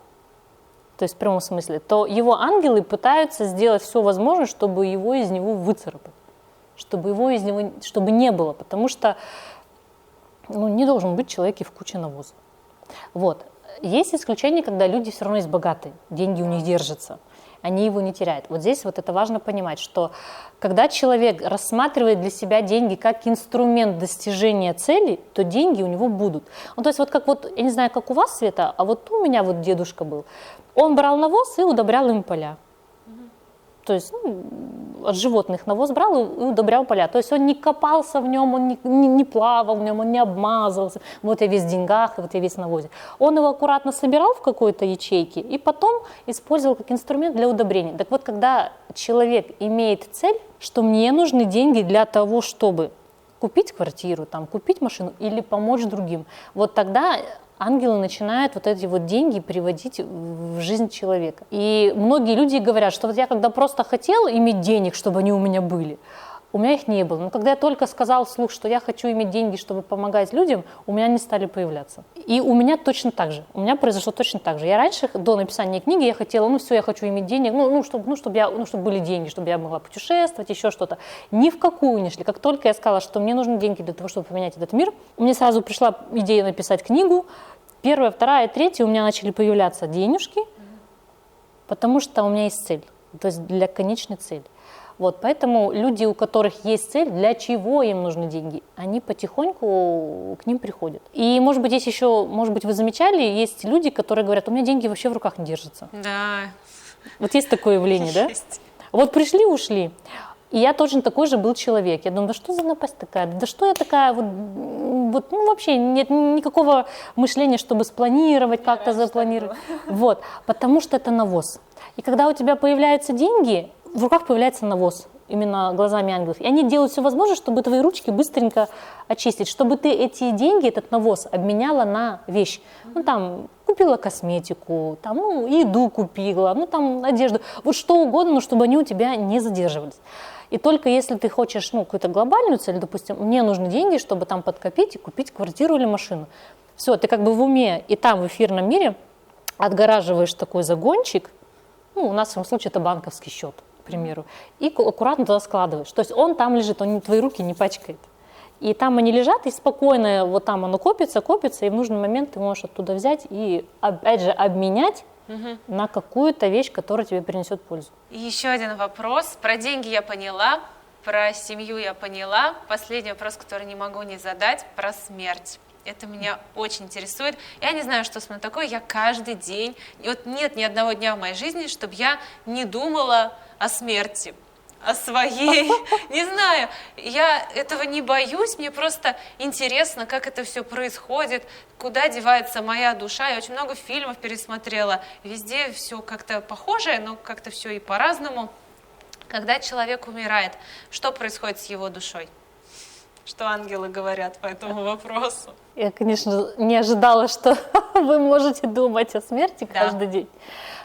то есть в прямом смысле, то его ангелы пытаются сделать все возможное, чтобы его из него выцарапать, чтобы его из него, чтобы не было, потому что не должен быть в человеке в куче навоза. Вот. Есть исключения, когда люди все равно есть богатые, деньги у них держатся. Они его не теряют. Вот здесь вот это важно понимать, что когда человек рассматривает для себя деньги как инструмент достижения цели, то деньги у него будут. То есть я не знаю, как у вас, Света, а вот у меня вот дедушка был. Он брал навоз и удобрял им поля. То есть от животных навоз брал и удобрял поля. То есть он не копался в нем, он не плавал в нем, он не обмазывался. Вот я весь в деньгах, вот я весь в навозе. Он его аккуратно собирал в какой-то ячейке и потом использовал как инструмент для удобрения. Так вот, когда человек имеет цель, что мне нужны деньги для того, чтобы купить квартиру, купить машину или помочь другим, вот тогда ангелы начинают вот эти вот деньги приводить в жизнь человека. И многие люди говорят, что вот я когда просто хотел иметь денег, чтобы они у меня были, у меня их не было. Но когда я только сказала вслух, что я хочу иметь деньги, чтобы помогать людям, у меня они стали появляться. И у меня точно так же. У меня произошло точно так же. Я раньше, до написания книги, я хотела, ну все, я хочу иметь денег, чтобы были деньги, чтобы я могла путешествовать, еще что-то. Ни в какую не шли. Как только я сказала, что мне нужны деньги для того, чтобы поменять этот мир, мне сразу пришла идея написать книгу. Первая, вторая, третья у меня начали появляться денежки, потому что у меня есть цель, то есть для конечной цели. Вот, поэтому люди, у которых есть цель, для чего им нужны деньги, они потихоньку к ним приходят. И, может быть, есть еще, может быть, вы замечали, есть люди, которые говорят, у меня деньги вообще в руках не держатся. Да. Вот есть такое явление, да? Вот пришли, ушли. И я точно такой же был человек. Я думаю, да что за напасть такая? Да что я такая? Вот вообще нет никакого мышления, чтобы спланировать, как-то запланировать. Вот, потому что это навоз. И когда у тебя появляются деньги, в руках появляется навоз, именно глазами ангелов. И они делают все возможное, чтобы твои ручки быстренько очистить, чтобы ты эти деньги, этот навоз, обменяла на вещь. Ну, там, купила косметику, там, ну, еду купила, ну, там, одежду. Вот что угодно, но чтобы они у тебя не задерживались. И только если ты хочешь, ну, какую-то глобальную цель, допустим, мне нужны деньги, чтобы там подкопить и купить квартиру или машину. Все, ты как бы в уме и там, в эфирном мире отгораживаешь такой загончик, ну, у нас в своем случае это банковский счет, к примеру, и аккуратно туда складываешь. То есть он там лежит, он твои руки не пачкает. И там они лежат, и спокойно вот там оно копится, и в нужный момент ты можешь оттуда взять и, опять же, обменять на какую-то вещь, которая тебе принесет пользу. И еще один вопрос. Про деньги я поняла, про семью я поняла. Последний вопрос, который не могу не задать, про смерть. Это меня очень интересует. Я не знаю, что с мной такое. Я каждый день... И вот нет ни одного дня в моей жизни, чтобы я не думала о смерти, о своей. Не знаю, я этого не боюсь. Мне просто интересно, как это все происходит, куда девается моя душа. Я очень много фильмов пересмотрела. Везде все как-то похожее, но как-то все и по-разному. Когда человек умирает, что происходит с его душой? Что ангелы говорят по этому вопросу? Я, конечно, не ожидала, что вы можете думать о смерти каждый день.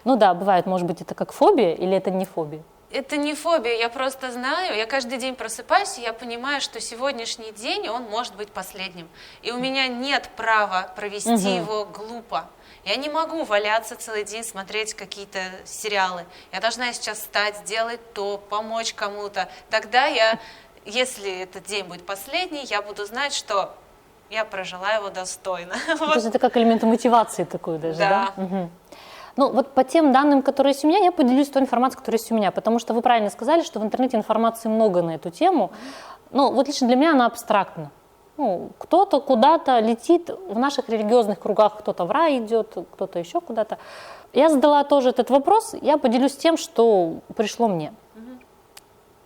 Ну да, бывает, может быть, это как фобия или это не фобия? Это не фобия, я просто знаю, я каждый день просыпаюсь, и я понимаю, что сегодняшний день, он может быть последним. И у меня нет права провести его глупо. Я не могу валяться целый день, смотреть какие-то сериалы. Я должна сейчас встать, сделать то, помочь кому-то. Тогда я, если этот день будет последний, я буду знать, что я прожила его достойно. То есть это как элемент мотивации такой даже, да? Угу. Ну, вот по тем данным, которые есть у меня, я поделюсь той информацией, которая есть у меня, потому что вы правильно сказали, что в интернете информации много на эту тему. Ну, вот лично для меня она абстрактна. Ну, кто-то куда-то летит, в наших религиозных кругах кто-то в рай идет, кто-то еще куда-то. Я задала тоже этот вопрос, я поделюсь тем, что пришло мне.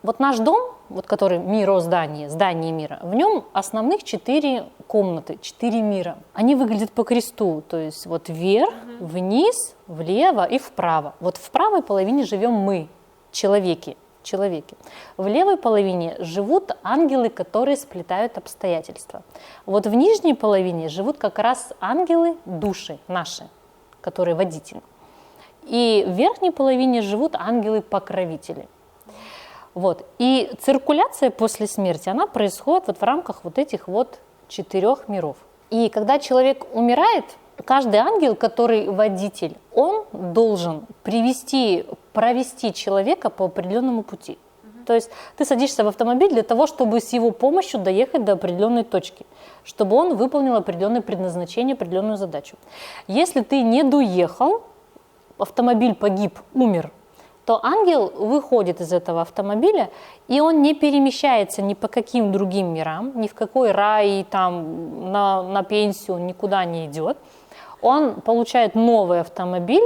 Вот наш дом, вот который мироздание, здание мира, в нем основных 4 комнаты, 4 мира. Они выглядят по кресту, то есть вот вверх, вниз, влево и вправо. Вот в правой половине живем мы, человеки. В левой половине живут ангелы, которые сплетают обстоятельства. Вот в нижней половине живут как раз ангелы, души наши, которые водители. И в верхней половине живут ангелы-покровители. Вот. И циркуляция после смерти, она происходит вот в рамках вот этих вот 4 миров. И когда человек умирает, каждый ангел, который водитель, он должен провести человека по определенному пути. То есть ты садишься в автомобиль для того, чтобы с его помощью доехать до определенной точки, чтобы он выполнил определенное предназначение, определенную задачу. Если ты не доехал, автомобиль погиб, умер, то ангел выходит из этого автомобиля, и он не перемещается ни по каким другим мирам, ни в какой рай, там, на пенсию, никуда не идет. Он получает новый автомобиль,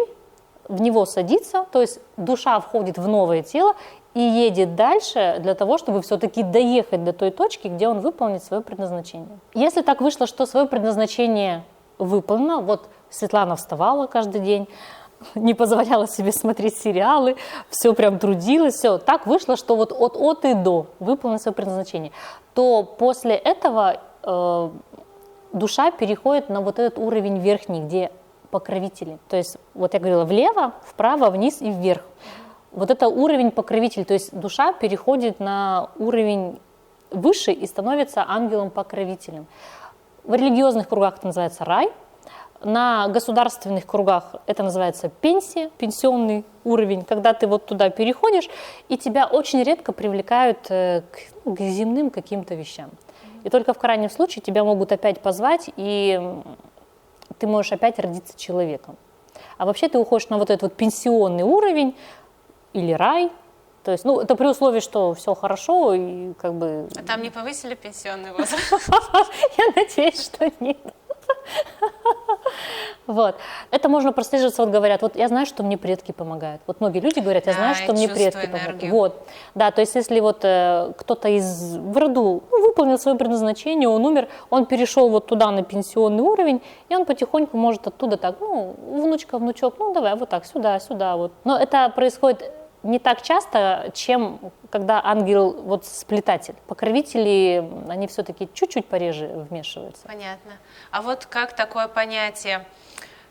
в него садится, то есть душа входит в новое тело и едет дальше для того, чтобы все-таки доехать до той точки, где он выполнит свое предназначение. Если так вышло, что свое предназначение выполнено, вот Светлана вставала каждый день, не позволяла себе смотреть сериалы, все прям трудилась, все. Так вышло, что вот от и до выполнила свое предназначение. То после этого душа переходит на вот этот уровень верхний, где покровители. То есть, вот я говорила, влево, вправо, вниз и вверх. Вот это уровень покровитель, то есть душа переходит на уровень выше и становится ангелом-покровителем. В религиозных кругах это называется рай, на государственных кругах это называется пенсия, пенсионный уровень, когда ты вот туда переходишь, и тебя очень редко привлекают к земным каким-то вещам. И только в крайнем случае тебя могут опять позвать, и ты можешь опять родиться человеком. А вообще ты уходишь на вот этот вот пенсионный уровень или рай. То есть, ну, это при условии, что все хорошо и как бы... А там не повысили пенсионный возраст? Я надеюсь, что нет. Вот. Это можно прослеживаться, вот говорят, вот я знаю, что мне предки помогают. Вот многие люди говорят, я знаю, что мне предки помогают. Вот. Да, то есть если вот кто-то в роду выполнил свое предназначение, он умер, он перешел вот туда на пенсионный уровень, и он потихоньку может оттуда так, ну, внучка, внучок, ну, давай вот так, сюда, сюда, вот. Но это происходит не так часто, чем когда ангел вот сплетатель. Покровители, они все-таки чуть-чуть пореже вмешиваются. Понятно. А вот как такое понятие,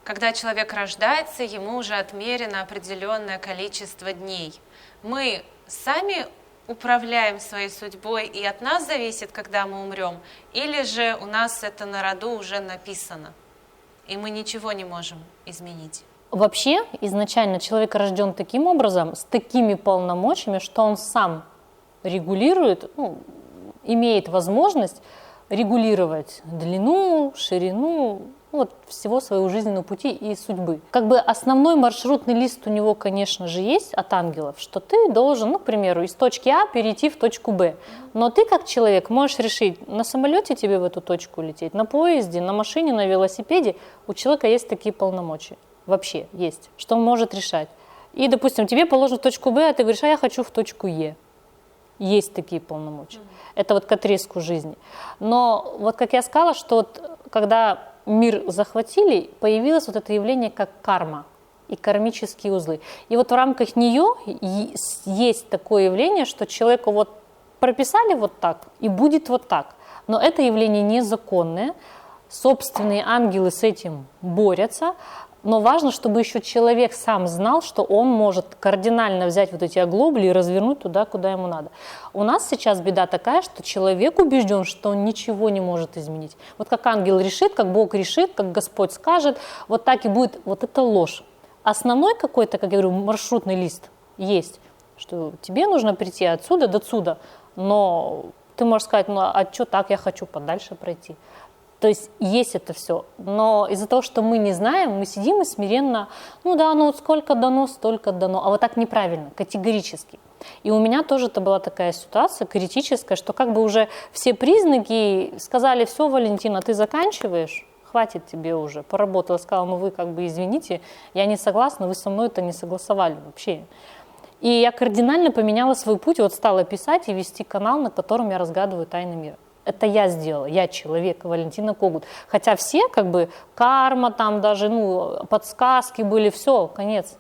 когда человек рождается, ему уже отмерено определенное количество дней. Мы сами управляем своей судьбой, и от нас зависит, когда мы умрем, или же у нас это на роду уже написано, и мы ничего не можем изменить? Вообще, изначально человек рожден таким образом, с такими полномочиями, что он сам регулирует, ну, имеет возможность регулировать длину, ширину, вот, всего своего жизненного пути и судьбы. Как бы основной маршрутный лист у него, конечно же, есть от ангелов, что ты должен, ну, к примеру, из точки А перейти в точку Б. Но ты, как человек, можешь решить, на самолете тебе в эту точку лететь, на поезде, на машине, на велосипеде. У человека есть такие полномочия. Вообще есть, что он может решать. И, допустим, тебе положено в точку Б, а ты говоришь, а я хочу в точку Е. Есть такие полномочия. Это вот к отрезку жизни. Но вот как я сказала, что вот когда мир захватили, появилось вот это явление как карма и кармические узлы. И вот в рамках нее есть такое явление, что человеку вот прописали вот так и будет вот так. Но это явление незаконное. Собственные ангелы с этим борются. Но важно, чтобы еще человек сам знал, что он может кардинально взять вот эти оглобли и развернуть туда, куда ему надо. У нас сейчас беда такая, что человек убежден, что он ничего не может изменить. Вот как ангел решит, как Бог решит, как Господь скажет, вот так и будет. Вот это ложь. Основной какой-то, как я говорю, маршрутный лист есть, что тебе нужно прийти отсюда до отсюда, но ты можешь сказать, ну а что так, я хочу подальше пройти. То есть есть это все, но из-за того, что мы не знаем, мы сидим и смиренно, ну да, ну вот сколько дано, столько дано, а вот так неправильно, категорически. И у меня тоже это была такая ситуация критическая, что как бы уже все признаки сказали, все, Валентина, ты заканчиваешь, хватит тебе уже, поработала, сказала, ну вы как бы извините, я не согласна, вы со мной это не согласовали вообще. И я кардинально поменяла свой путь, вот стала писать и вести канал, на котором я разгадываю тайны мира. Это я сделала, я человек, Валентина Когут. Хотя все, как бы, карма там даже, ну, подсказки были, все, конец.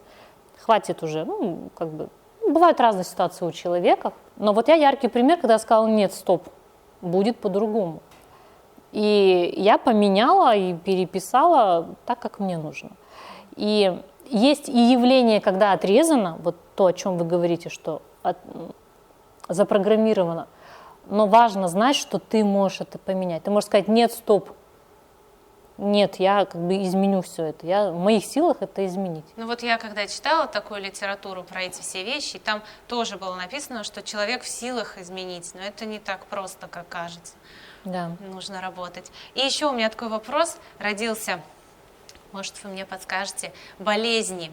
Хватит уже, ну, как бы, бывают разные ситуации у человека. Но вот я яркий пример, когда я сказала, нет, стоп, будет по-другому. И я поменяла и переписала так, как мне нужно. И есть и явление, когда отрезано, вот то, о чем вы говорите, что запрограммировано, но важно знать, что ты можешь это поменять. Ты можешь сказать, нет, стоп, нет, я как бы изменю все это. В моих силах это изменить. Ну вот я когда читала такую литературу про эти все вещи, там тоже было написано, что человек в силах изменить, но это не так просто, как кажется. Да. Нужно работать. И еще у меня такой вопрос родился, может, вы мне подскажете, болезни.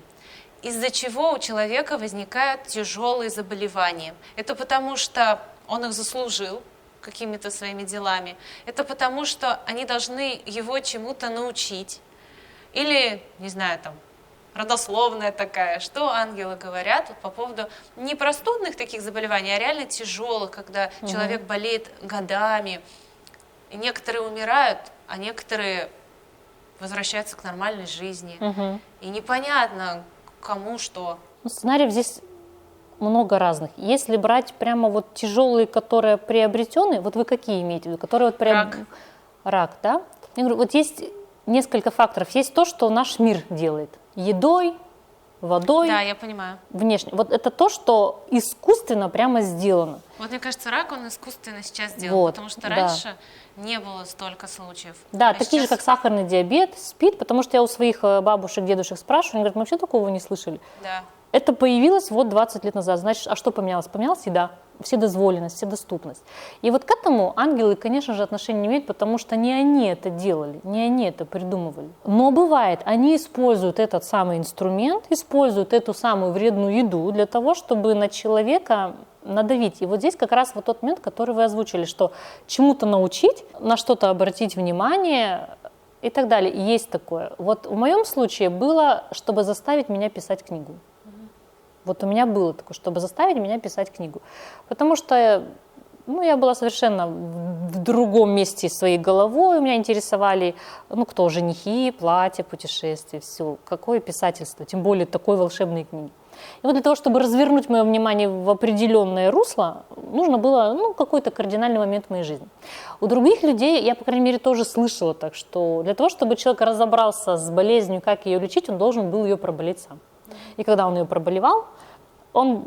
Из-за чего у человека возникают тяжелые заболевания? Это потому что он их заслужил какими-то своими делами. Это потому, что они должны его чему-то научить. Или, не знаю, там, родословная такая. Что ангелы говорят вот по поводу не простудных таких заболеваний, а реально тяжелых, когда человек болеет годами. И некоторые умирают, а некоторые возвращаются к нормальной жизни. И непонятно, кому что. Сценариев здесь много разных. Если брать прямо вот тяжелые, которые приобретенные, вот вы какие имеете в виду? Которые вот Рак, да? Я говорю, вот есть несколько факторов. Есть то, что наш мир делает. Едой, водой. Да, я понимаю. Внешне. Вот это то, что искусственно прямо сделано. Вот мне кажется, рак он искусственно сейчас сделан, Вот, потому что да. раньше не было столько случаев. Да, А такие же, сейчас- как сахарный диабет, СПИД, потому что я у своих бабушек, дедушек спрашиваю, они говорят, мы вообще такого не слышали. Да. Это появилось вот 20 лет назад. Значит, а что поменялось? Поменялась еда, вседозволенность, вседоступность. И вот к этому ангелы, конечно же, отношения не имеют, потому что не они это делали, не они это придумывали. Но бывает, они используют этот самый инструмент, используют эту самую вредную еду для того, чтобы на человека надавить. И вот здесь как раз вот тот момент, который вы озвучили, что чему-то научить, на что-то обратить внимание и так далее. И есть такое. Вот в моем случае было, чтобы заставить меня писать книгу. Вот у меня было такое, чтобы заставить меня писать книгу. Потому что я была совершенно в другом месте своей головой. Меня интересовали, кто женихи, платья, путешествия, все. Какое писательство, тем более такой волшебной книги. И вот для того, чтобы развернуть мое внимание в определенное русло, нужно было какой-то кардинальный момент в моей жизни. У других людей, я, по крайней мере, тоже слышала так, что для того, чтобы человек разобрался с болезнью, как ее лечить, он должен был ее проболеть сам. И когда он ее проболевал, он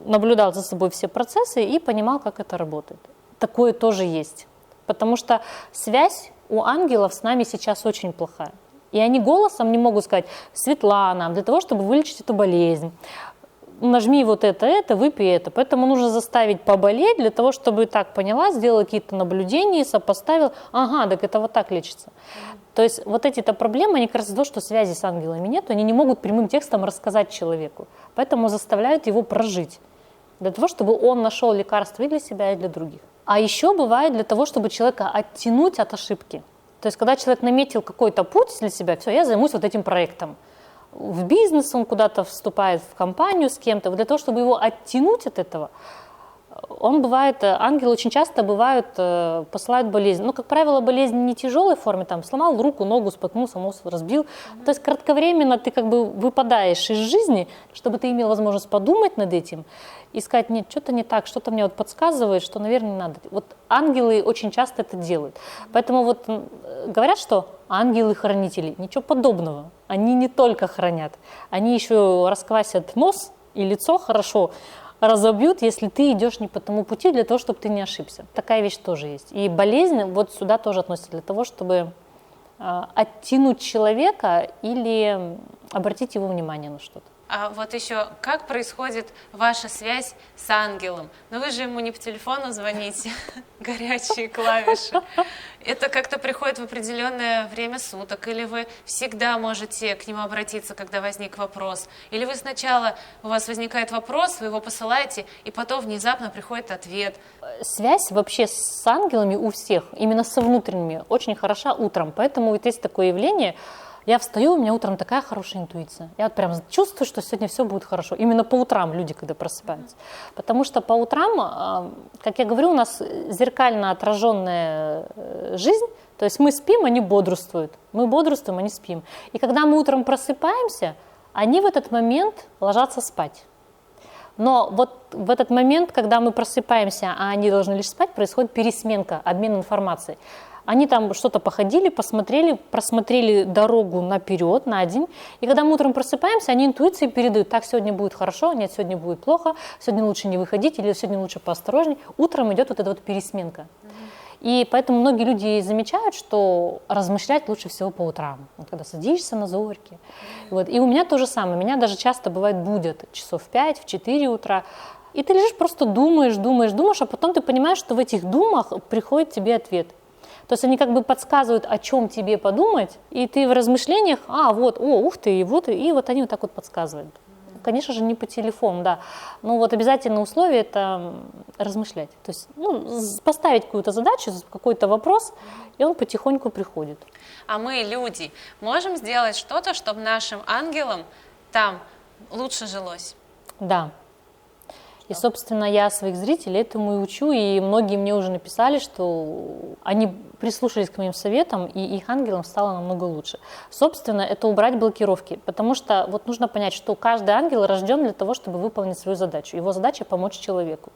наблюдал за собой все процессы и понимал, как это работает. Такое тоже есть. Потому что связь у ангелов с нами сейчас очень плохая. И они голосом не могут сказать: Светлана, для того, чтобы вылечить эту болезнь, нажми вот это, выпей это. Поэтому нужно заставить поболеть для того, чтобы так поняла, сделала какие-то наблюдения, сопоставила. Ага, так это вот так лечится. То есть вот эти-то проблемы, они как раз из-за того, что связи с ангелами нет, они не могут прямым текстом рассказать человеку. Поэтому заставляют его прожить. Для того, чтобы он нашел лекарство и для себя, и для других. А еще бывает для того, чтобы человека оттянуть от ошибки. То есть когда человек наметил какой-то путь для себя, все, я займусь вот этим проектом. В бизнес он куда-то вступает, в компанию с кем-то. Вот для того, чтобы его оттянуть от этого, ангелы очень часто посылают болезнь. Как правило, болезнь не тяжелой форме, сломал руку, ногу, споткнулся, мозг разбил. То есть кратковременно ты выпадаешь из жизни, чтобы ты имел возможность подумать над этим и сказать: нет, что-то не так, что-то мне подсказывает, что, наверное, не надо. Вот ангелы очень часто это делают. Поэтому говорят, что ангелы-хранители, ничего подобного. Они не только хранят, они еще расквасят нос и лицо хорошо, разобьют, если ты идешь не по тому пути, для того, чтобы ты не ошибся. Такая вещь тоже есть. И болезнь сюда тоже относится, для того, чтобы оттянуть человека или обратить его внимание на что-то. А вот еще, как происходит ваша связь с ангелом? Вы же ему не по телефону звоните, горячие клавиши. Это как-то приходит в определенное время суток? Или вы всегда можете к нему обратиться, когда возник вопрос? Или вы сначала, у вас возникает вопрос, вы его посылаете, и потом внезапно приходит ответ? Связь вообще с ангелами у всех, именно со внутренними, очень хороша утром. Поэтому есть такое явление. Я встаю, у меня утром такая хорошая интуиция. Я прям чувствую, что сегодня все будет хорошо. Именно по утрам люди, когда просыпаются. Потому что по утрам, как я говорю, у нас зеркально отраженная жизнь. То есть мы спим, они бодрствуют. Мы бодрствуем, они спим. И когда мы утром просыпаемся, они в этот момент ложатся спать. Но в этот момент, когда мы просыпаемся, а они должны лишь спать, происходит пересменка, обмен информацией. Они там что-то походили, посмотрели, просмотрели дорогу наперед, на день. И когда мы утром просыпаемся, они интуицией передают: так, сегодня будет хорошо, нет, сегодня будет плохо, сегодня лучше не выходить, или сегодня лучше поосторожней. Утром идет эта пересменка. И поэтому многие люди замечают, что размышлять лучше всего по утрам, когда садишься на зорьке. И у меня то же самое. Меня даже часто бывает будят часов в 5, в 4 утра. И ты лежишь, просто думаешь, а потом ты понимаешь, что в этих думах приходит тебе ответ. То есть они подсказывают, о чем тебе подумать, и ты в размышлениях: ух ты, и они вот так подсказывают. Конечно же, не по телефону, да. Но обязательное условие – это размышлять. То есть поставить какую-то задачу, какой-то вопрос, и он потихоньку приходит. А мы, люди, можем сделать что-то, чтобы нашим ангелам там лучше жилось? Да. И, собственно, я своих зрителей этому и учу, и многие мне уже написали, что они прислушались к моим советам, и их ангелам стало намного лучше. Собственно, это убрать блокировки, потому что нужно понять, что каждый ангел рожден для того, чтобы выполнить свою задачу. Его задача – помочь человеку.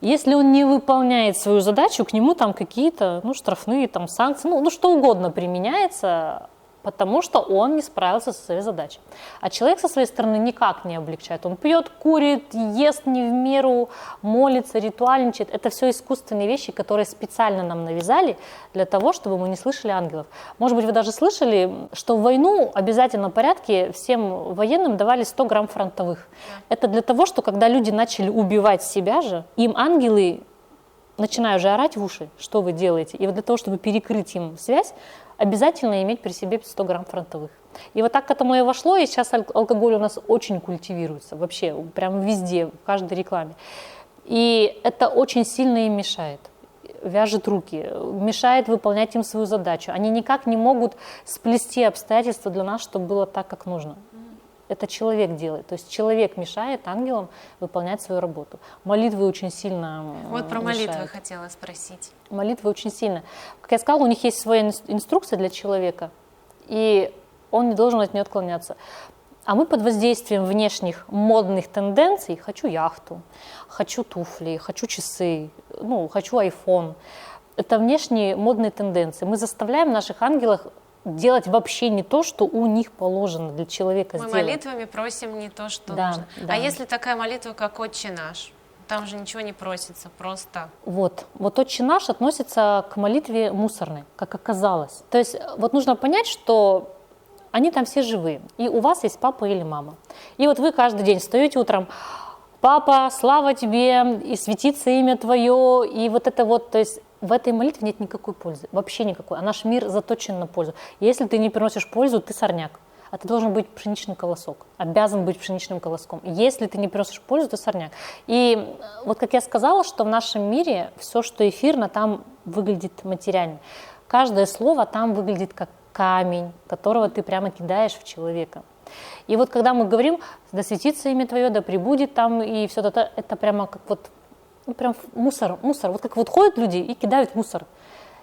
Если он не выполняет свою задачу, к нему какие-то штрафные санкции, что угодно применяется, потому что он не справился со своей задачей. А человек со своей стороны никак не облегчает. Он пьет, курит, ест не в меру, молится, ритуальничает. Это все искусственные вещи, которые специально нам навязали для того, чтобы мы не слышали ангелов. Может быть, вы даже слышали, что в войну в обязательном порядке всем военным давали 100 грамм фронтовых. Это для того, что когда люди начали убивать себя же, им ангелы начинают уже орать в уши, что вы делаете. И вот для того, чтобы перекрыть им связь, обязательно иметь при себе 100 грамм фронтовых. И вот так к этому и вошло, и сейчас алкоголь у нас очень культивируется, вообще, прям везде, в каждой рекламе. И это очень сильно им мешает, вяжет руки, мешает выполнять им свою задачу. Они никак не могут сплести обстоятельства для нас, чтобы было так, как нужно. Это человек делает, то есть человек мешает ангелам выполнять свою работу. Молитвы очень сильно Вот про мешают. молитвы хотела спросить. Молитвы очень сильно. Как я сказала, у них есть своя инструкция для человека, и он не должен от нее отклоняться. А мы под воздействием внешних модных тенденций, хочу яхту, хочу туфли, хочу часы, хочу iPhone. Это внешние модные тенденции. Мы заставляем наших ангелов делать вообще не то, что у них положено для человека Мы сделать. молитвами просим не то, что Да, нужно. да. А если такая молитва, как «Отче наш», там же ничего не просится, просто... Вот «Отче наш» относится к молитве мусорной, как оказалось. То есть вот нужно понять, что они там все живые, и у вас есть папа или мама. И вот вы каждый день встаете утром: «Папа, слава тебе, и светится имя твое», и вот это вот, то есть в этой молитве нет никакой пользы, вообще никакой, а наш мир заточен на пользу. Если ты не приносишь пользу, ты сорняк, а ты должен быть пшеничный колосок, обязан быть пшеничным колоском. Если ты не приносишь пользу, ты сорняк. И вот как я сказала, что в нашем мире все, что эфирно, там выглядит материально. Каждое слово там выглядит как камень, которого ты прямо кидаешь в человека. И вот когда мы говорим «да светится имя твое, да пребудет там» и все это прямо как вот прям мусор, вот как вот ходят люди и кидают мусор.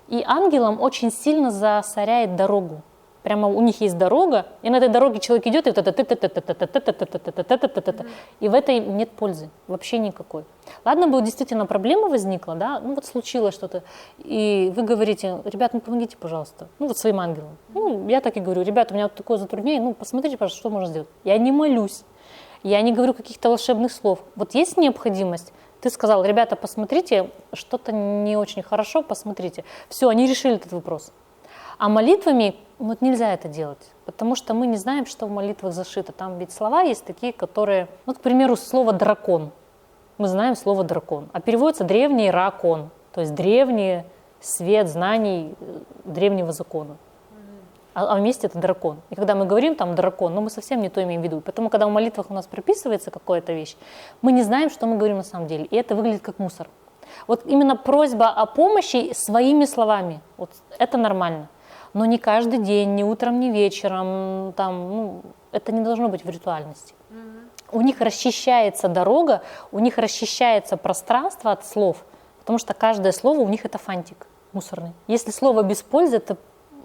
И ангелам очень сильно засоряет дорогу. Прямо у них есть дорога, и на этой дороге человек идет, и в этой нет пользы, вообще никакой. Ладно бы действительно проблема возникла, да, вот случилось что-то, и вы говорите: ребят, помогите, пожалуйста, вот своим ангелам. Я так и говорю: ребята, у меня вот такое затруднение, посмотрите, пожалуйста, что можно сделать. Я не молюсь, я не говорю каких-то волшебных слов. Вот есть необходимость. Ты сказал: ребята, посмотрите, что-то не очень хорошо, посмотрите. Все, они решили этот вопрос. А молитвами нельзя это делать, потому что мы не знаем, что в молитвах зашито. Там ведь слова есть такие, которые... к примеру, слово «дракон». Мы знаем слово «дракон», а переводится «древний ракон», то есть древний свет знаний древнего закона. А вместе это дракон. И когда мы говорим там дракон, мы совсем не то имеем в виду. Поэтому, когда в молитвах у нас прописывается какая-то вещь, мы не знаем, что мы говорим на самом деле. И это выглядит как мусор. Вот именно просьба о помощи своими словами, вот это нормально. Но не каждый день, ни утром, ни вечером. Это не должно быть в ритуальности. У них расчищается дорога, у них расчищается пространство от слов, потому что каждое слово у них это фантик мусорный. Если слово без пользы,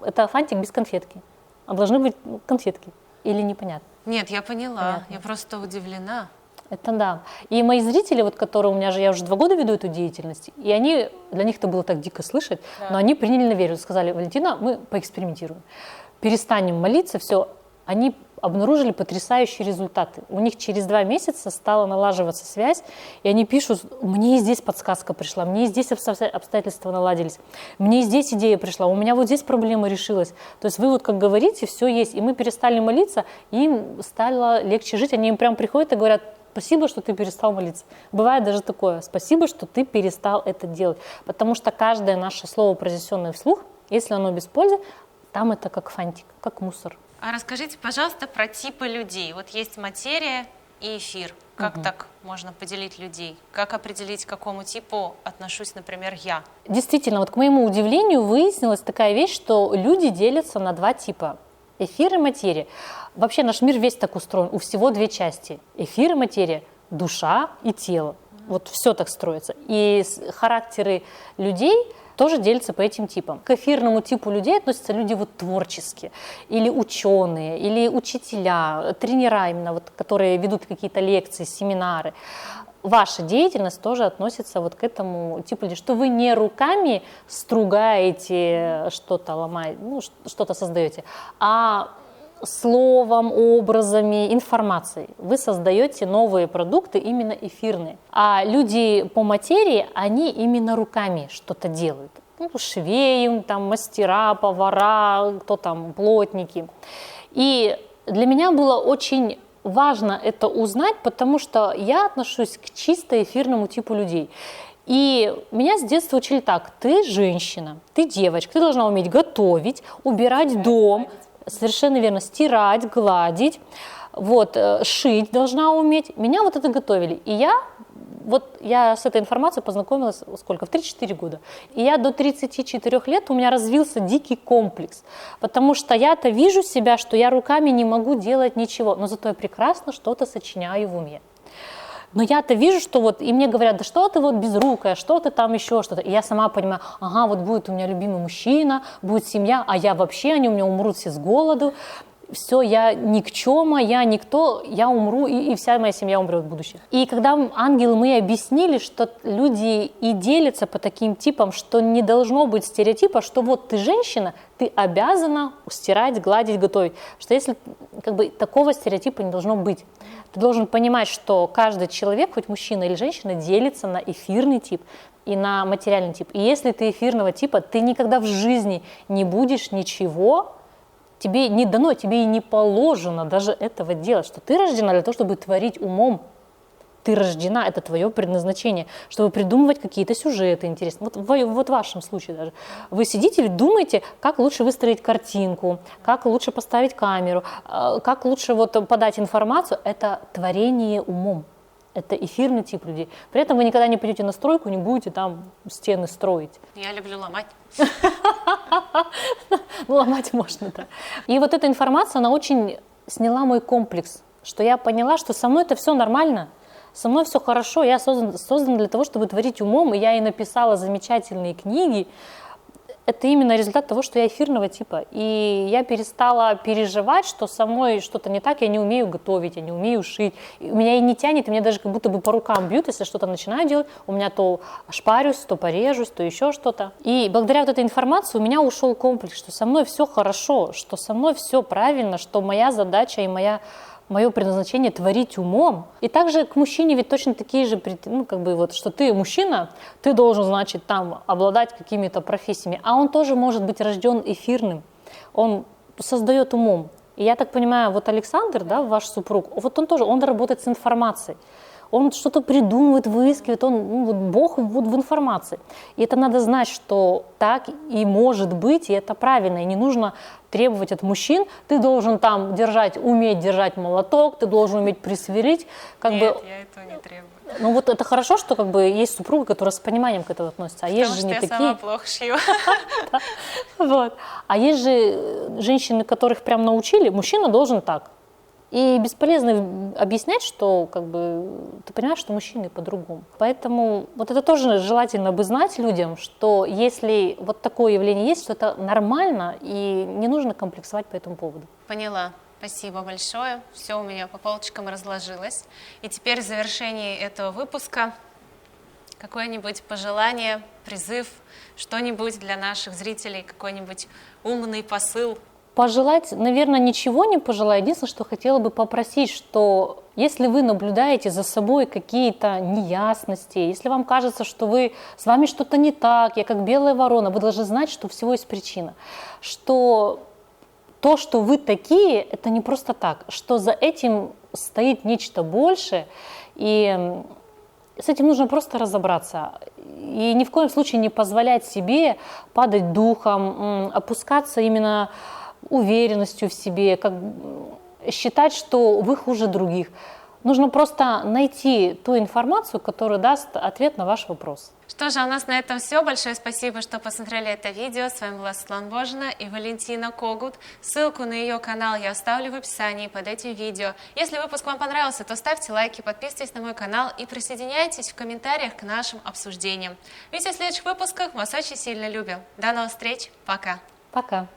это фантик без конфетки. А должны быть конфетки. Или непонятно? Нет, я поняла. Понятно. Я просто удивлена. Это да. И мои зрители, которые я уже 2 года веду эту деятельность, и для них это было так дико слышать, но они приняли на веру, сказали: Валентина, мы поэкспериментируем. Перестанем молиться, все. Они обнаружили потрясающие результаты. У них через 2 месяца стала налаживаться связь, и они пишут: мне и здесь подсказка пришла, мне и здесь обстоятельства наладились, мне и здесь идея пришла, у меня вот здесь проблема решилась. То есть вы как говорите, все есть. И мы перестали молиться, и им стало легче жить. Они им прям приходят и говорят: спасибо, что ты перестал молиться. Бывает даже такое: спасибо, что ты перестал это делать. Потому что каждое наше слово, произнесенное вслух, если оно без пользы, там это как фантик, как мусор. А расскажите, пожалуйста, про типы людей. Вот есть материя и эфир. Как так можно поделить людей? Как определить, к какому типу отношусь, например, я? Действительно, к моему удивлению выяснилась такая вещь, что люди делятся на 2 типа. Эфир и материя. Вообще наш мир весь так устроен. У всего 2 части. Эфир и материя. Душа и тело. Вот все так строится. И характеры людей тоже делятся по этим типам. К эфирному типу людей относятся люди творческие, или ученые, или учителя, тренера именно, которые ведут какие-то лекции, семинары. ваша деятельность тоже относится вот к этому типу людей, что вы не руками стругаете, что-то ломаете, ну, что-то создаете, а словом, образами, информацией. Вы создаете новые продукты, именно эфирные. А люди по материи, они именно руками что-то делают. Ну, швеи, там, мастера, повара, кто там, плотники. И для меня было очень важно это узнать, потому что я отношусь к чисто эфирному типу людей. И меня с детства учили так: ты женщина, ты девочка, ты должна уметь готовить, убирать дом, совершенно верно, стирать, гладить, вот, шить должна уметь. Меня вот это готовили. И я с этой информацией познакомилась сколько? В 3-4 года. И я до 34 лет, у меня развился дикий комплекс, потому что я-то вижу себя, что я руками не могу делать ничего, но зато я прекрасно что-то сочиняю в уме. Но я-то вижу, что вот, и мне говорят, да что ты вот безрукая, что ты там еще что-то. И я сама понимаю, ага, вот будет у меня любимый мужчина, будет семья, а я вообще, они у меня умрут все с голоду. Все, я никчема, я никто, я умру, и вся моя семья умрет в будущем. И когда ангелы мы объяснили, что люди и делятся по таким типам, что не должно быть стереотипа, что вот ты женщина, ты обязана стирать, гладить, готовить. Что если как бы такого стереотипа не должно быть. Ты должен понимать, что каждый человек, хоть мужчина или женщина, делится на эфирный тип и на материальный тип. И если ты эфирного типа, ты никогда в жизни не будешь ничего, тебе не дано, тебе и не положено даже этого делать, что ты рождена для того, чтобы творить умом. Ты рождена, это твое предназначение, чтобы придумывать какие-то сюжеты интересные. Вот в вашем случае даже. Вы сидите и думаете, как лучше выстроить картинку, как лучше поставить камеру, как лучше вот подать информацию. Это творение умом. Это эфирный тип людей. При этом вы никогда не придете на стройку, не будете там стены строить. Я люблю ломать. Ну, ломать можно, да. И вот эта информация, она очень сняла мой комплекс, что я поняла, что со мной это все нормально, со мной все хорошо, я создан для того, чтобы творить умом, и я и написала замечательные книги. Это именно результат того, что я эфирного типа. И я перестала переживать, что со мной что-то не так, я не умею готовить, я не умею шить. И меня и не тянет, и меня даже как будто бы по рукам бьют, если что-то начинаю делать. У меня то шпарюсь, то порежусь, то еще что-то. И благодаря вот этой информации у меня ушел комплекс, что со мной все хорошо, что со мной все правильно, что моя задача и мое предназначение творить умом. И также к мужчине ведь точно такие же, ну, как бы вот, что ты мужчина, ты должен, значит, там обладать какими-то профессиями, а он тоже может быть рожден эфирным, он создает умом. И я так понимаю, вот Александр, да, ваш супруг, вот он тоже, он работает с информацией. Он что-то придумывает, выискивает, он, ну, вот Бог вот в информации. И это надо знать, что так и может быть, и это правильно. И не нужно требовать от мужчин, ты должен там уметь держать молоток, ты должен уметь присверлить. Нет, я этого не требую. Ну вот это хорошо, что как бы есть супруга, которая с пониманием к этому относится. А есть же не такие. Потому что я сама плохо шью. Вот. А есть же женщины, которых прям научили, мужчина должен так. И бесполезно объяснять, что как бы, ты понимаешь, что мужчины по-другому. Поэтому вот это тоже желательно бы знать людям, что если вот такое явление есть, то это нормально, и не нужно комплексовать по этому поводу. Поняла. Спасибо большое. Все у меня по полочкам разложилось. И теперь в завершении этого выпуска какое-нибудь пожелание, призыв, что-нибудь для наших зрителей, какой-нибудь умный посыл. Пожелать, наверное, ничего не пожелаю. Единственное, что хотела бы попросить, что если вы наблюдаете за собой какие-то неясности, если вам кажется, что с вами что-то не так, я как белая ворона, вы должны знать, что у всего есть причина. Что то, что вы такие, это не просто так, что за этим стоит нечто большее, и с этим нужно просто разобраться. И ни в коем случае не позволять себе падать духом, опускаться именно уверенностью в себе, как считать, что вы хуже других. Нужно просто найти ту информацию, которая даст ответ на ваш вопрос. Что же, у нас на этом все. Большое спасибо, что посмотрели это видео. С вами была Светлана Божина и Валентина Когут. Ссылку на ее канал я оставлю в описании под этим видео. Если выпуск вам понравился, то ставьте лайки, подписывайтесь на мой канал и присоединяйтесь в комментариях к нашим обсуждениям. Ведь в следующих выпусках мы вас очень сильно любим. До новых встреч. Пока. Пока.